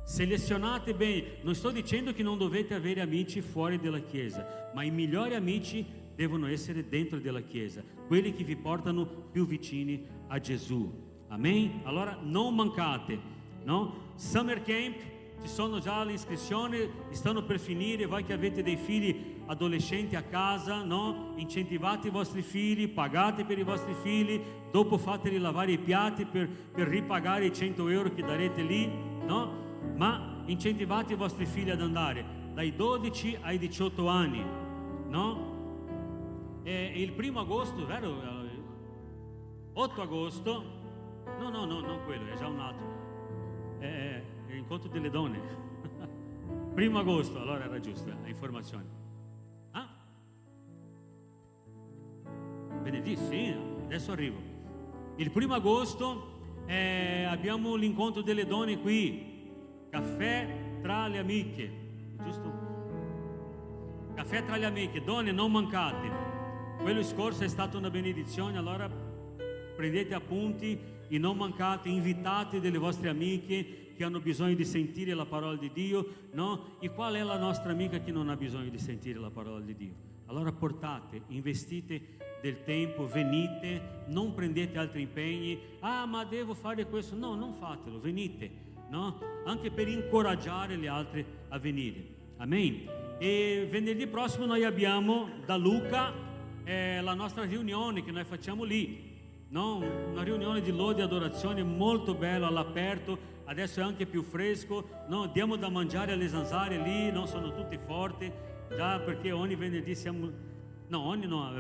Selezionate bene, non sto dicendo che non dovete avere amici fuori dalla chiesa, ma i migliori amici devono essere dentro della chiesa, quelli che vi portano più vicini a Gesù. Amen? Allora non mancate, no? Summer Camp, ci sono già le iscrizioni, stanno per finire. Voi che avete dei figli adolescenti a casa, no? Incentivate i vostri figli, pagate per i vostri figli, dopo fateli lavare i piatti per ripagare i 100 euro che darete lì, no? Ma incentivate i vostri figli ad andare dai 12 ai 18 anni, no? E il 1 agosto, vero? 8 agosto, no, non quello, è già un altro. È l'incontro delle donne. 1 agosto, allora era giusta l'informazione. Ah? Venerdì, sì, adesso arrivo. Il 1 agosto abbiamo l'incontro delle donne qui. Caffè tra le amiche, giusto? Caffè tra le amiche, donne non mancate. Quello scorso è stata una benedizione, allora prendete appunti e non mancate, invitate delle vostre amiche che hanno bisogno di sentire la parola di Dio, no? E qual è la nostra amica che non ha bisogno di sentire la parola di Dio? Allora portate, investite del tempo, venite, non prendete altri impegni. Ah, ma devo fare questo? No, non fatelo, venite. No? Anche per incoraggiare le altre a venire. Amen. E venerdì prossimo noi abbiamo da Luca la nostra riunione che noi facciamo lì, no? Una riunione di lode e adorazione molto bella all'aperto, adesso è anche più fresco, no? Diamo da mangiare alle zanzare lì, no? Sono tutti forti, già perché ogni venerdì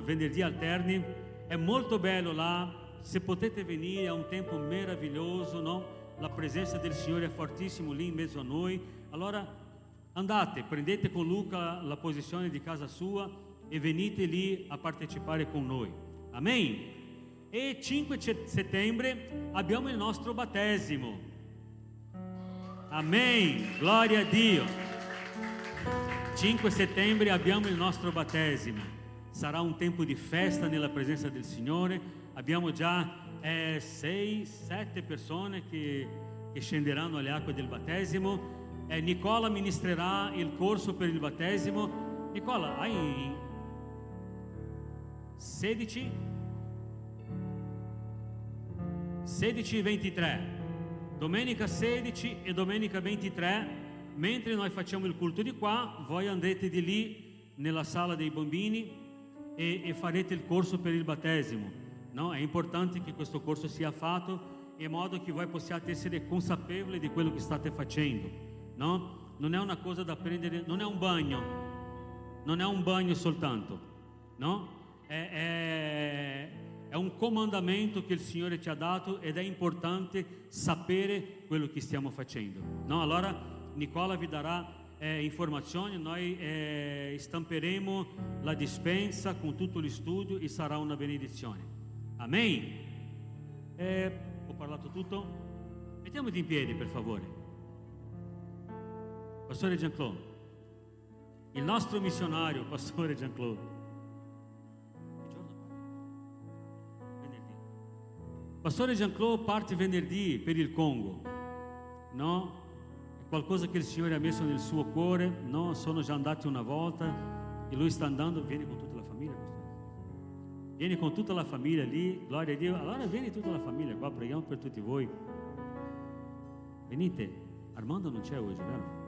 venerdì alterni, è molto bello là, se potete venire è un tempo meraviglioso, no? La presenza del Signore è fortissimo lì in mezzo a noi. Allora andate, prendete con Luca la posizione di casa sua e venite lì a partecipare con noi. Amen. E 5 settembre abbiamo il nostro battesimo. Amen. Gloria a Dio. 5 settembre abbiamo il nostro battesimo. Sarà un tempo di festa nella presenza del Signore. Abbiamo già 6-7 persone che scenderanno alle acque del battesimo. Nicola ministrerà il corso per il battesimo. Nicola, hai 16 e 23, domenica 16 e domenica 23, mentre noi facciamo il culto di qua, voi andrete di lì nella sala dei bambini e farete il corso per il battesimo. No? È importante che questo corso sia fatto in modo che voi possiate essere consapevoli di quello che state facendo, no? Non è una cosa da prendere, non è un bagno soltanto, no? È un comandamento che il Signore ci ha dato ed è importante sapere quello che stiamo facendo, no? Allora Nicola vi darà informazioni, noi stamperemo la dispensa con tutto lo studio e sarà una benedizione. Amen. Ho parlato tutto? Mettiamoci in piedi per favore. Pastore Jean-Claude, il nostro missionario, Pastore Jean-Claude. Venerdì. Pastore Jean-Claude parte venerdì per il Congo, no? È qualcosa che il Signore ha messo nel suo cuore, no? Sono già andati una volta e lui sta andando. Vieni con tutta la famiglia, pastore. Vieni con tutta la famiglia lì, gloria a Dio. Allora vieni tutta la famiglia qua, preghiamo per tutti voi. Venite, Armando non c'è oggi, vero?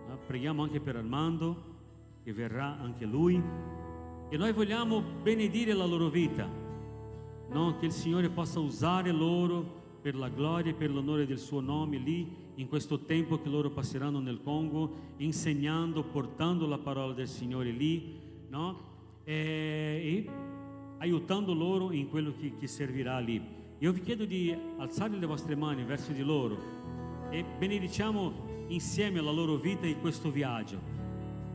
No, preghiamo anche per Armando, che verrà anche lui. E noi vogliamo benedire la loro vita, no? Che il Signore possa usare loro per la gloria e per l'onore del suo nome lì, in questo tempo che loro passeranno nel Congo, insegnando, portando la parola del Signore lì, no? E aiutando loro in quello che servirà lì. Io vi chiedo di alzare le vostre mani verso di loro e benediciamo insieme la loro vita in questo viaggio.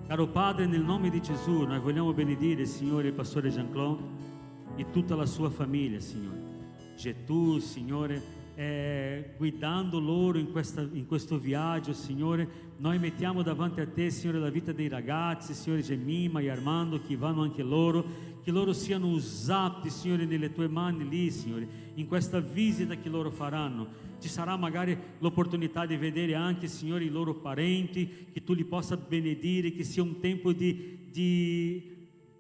Caro Padre, nel nome di Gesù, noi vogliamo benedire, Signore, il pastore Jean-Claude e tutta la sua famiglia, Signore. Tu, Signore, guidando loro in questo viaggio, Signore, noi mettiamo davanti a Te, Signore, la vita dei ragazzi, Signore, Gemima e Armando, che vanno anche loro, che loro siano usati, Signore, nelle Tue mani lì, Signore, in questa visita che loro faranno. Ci sarà magari l'opportunità di vedere anche, Signore, i loro parenti, che Tu li possa benedire, che sia un tempo di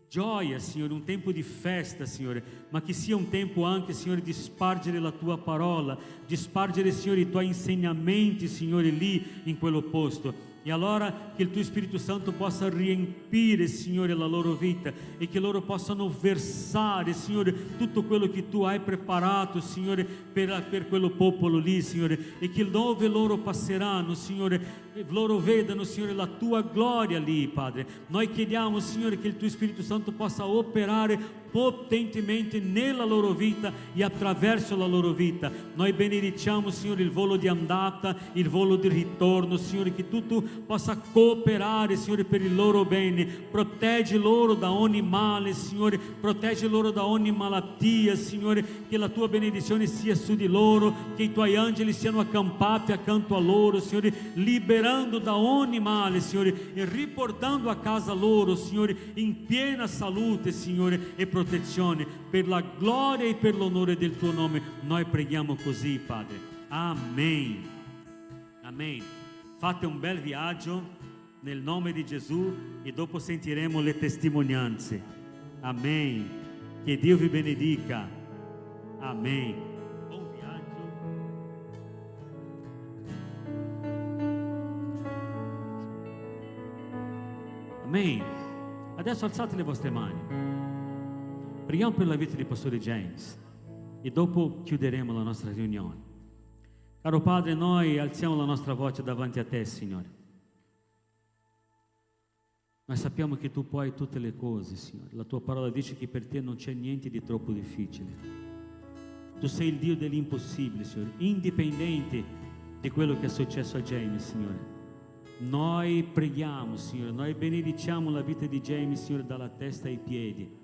gioia, Signore, un tempo di festa, Signore, ma che sia un tempo anche, Signore, di spargere la Tua parola, di spargere, Signore, i Tuoi insegnamenti, Signore, lì in quello posto. E allora che il Tuo Spirito Santo possa riempire, Signore, la loro vita e che loro possano versare, Signore, tutto quello che Tu hai preparato, Signore, per quello popolo lì, Signore, e che dove loro passeranno, Signore, loro vedano, Signore, la Tua gloria lì, Padre. Noi chiediamo, Signore, che il Tuo Spirito Santo possa operare potentemente nella loro vita e attraverso la loro vita. Noi benediciamo, Signore, il volo di andata, il volo di ritorno, Signore, che tutto possa cooperare, Signore, per il loro bene. Proteggi loro da ogni male, Signore, proteggi loro da ogni malattia, Signore, che la Tua benedizione sia su di loro, che i Tuoi angeli siano accampati accanto a loro, Signore, liberando da ogni male, Signore, e riportando a casa loro, Signore, in piena salute, Signore, e protezione, per la gloria e per l'onore del Tuo nome. Noi preghiamo così, Padre. Amen. Amen. Fate un bel viaggio nel nome di Gesù e dopo sentiremo le testimonianze. Amen. Che Dio vi benedica. Amen. Buon viaggio. Amen. Adesso alzate le vostre mani. Preghiamo per la vita di Pastore James e dopo chiuderemo la nostra riunione. Caro Padre, noi alziamo la nostra voce davanti a Te, Signore. Noi sappiamo che Tu puoi tutte le cose, Signore. La Tua parola dice che per Te non c'è niente di troppo difficile. Tu sei il Dio dell'impossibile, Signore, indipendente di quello che è successo a James, Signore. Noi preghiamo, Signore, noi benediciamo la vita di James, Signore, dalla testa ai piedi.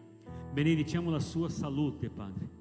Benediciamo la sua salute, Padre,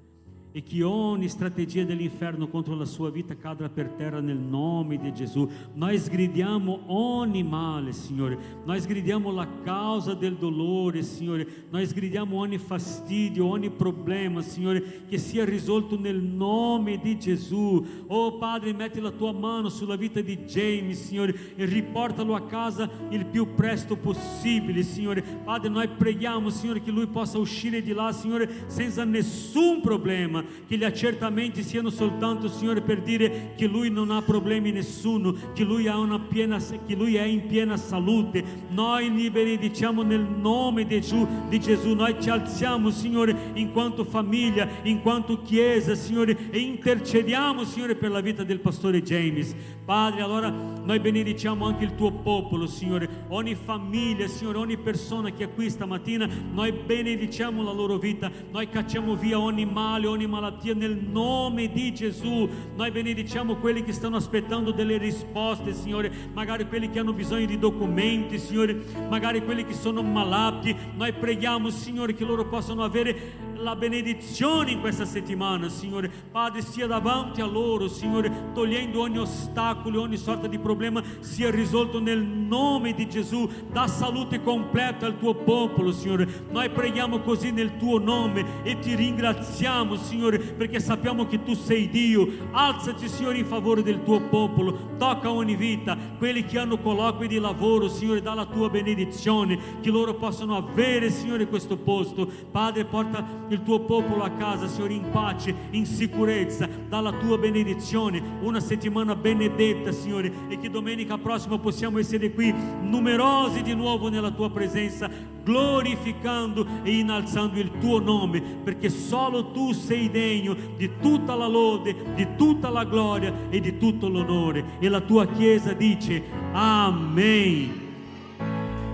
e che ogni strategia dell'inferno contro la sua vita cadra per terra nel nome di Gesù. Noi sgridiamo ogni male, Signore, noi sgridiamo la causa del dolore, Signore, noi sgridiamo ogni fastidio, ogni problema, Signore, che sia risolto nel nome di Gesù. Oh Padre, metti la Tua mano sulla vita di James, Signore, e riportalo a casa il più presto possibile, Signore. Padre, noi preghiamo, Signore, che lui possa uscire di là, Signore, senza nessun problema, che gli accertamenti siano soltanto, Signore, per dire che lui non ha problemi nessuno, che lui è in piena salute. Noi li benediciamo nel nome di Gesù. Noi ci alziamo, Signore, in quanto famiglia, in quanto chiesa, Signore, e intercediamo, Signore, per la vita del pastore James. Padre, allora noi benediciamo anche il Tuo popolo, Signore, ogni famiglia, Signore, ogni persona che è qui stamattina, noi benediciamo la loro vita, noi cacciamo via ogni male, ogni malattia nel nome di Gesù. Noi benediciamo quelli che stanno aspettando delle risposte, Signore, magari quelli che hanno bisogno di documenti, Signore, magari quelli che sono malati. Noi preghiamo, Signore, che loro possano avere la benedizione in questa settimana, Signore. Padre, sia davanti a loro, Signore, togliendo ogni ostacolo, ogni sorta di problema sia risolto nel nome di Gesù. Da salute completa al Tuo popolo, Signore. Noi preghiamo così nel Tuo nome e Ti ringraziamo, Signore, perché sappiamo che Tu sei Dio. Alzati, Signore, in favore del Tuo popolo, tocca ogni vita, quelli che hanno colloqui di lavoro, Signore, dalla Tua benedizione, che loro possano avere, Signore, questo posto. Padre, porta il Tuo popolo a casa, Signore, in pace, in sicurezza, dalla Tua benedizione. Una settimana benedetta, Signore, e che domenica prossima possiamo essere qui numerosi di nuovo nella Tua presenza, glorificando e innalzando il Tuo nome, perché solo Tu sei degno di tutta la lode, di tutta la gloria e di tutto l'onore. E la Tua Chiesa dice Amen.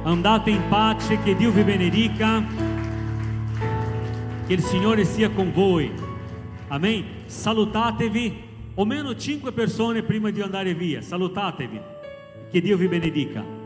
Andate in pace, che Dio vi benedica, che il Signore sia con voi. Amen. salutatevi, o meno 5 persone prima di andare via, salutatevi, che Dio vi benedica.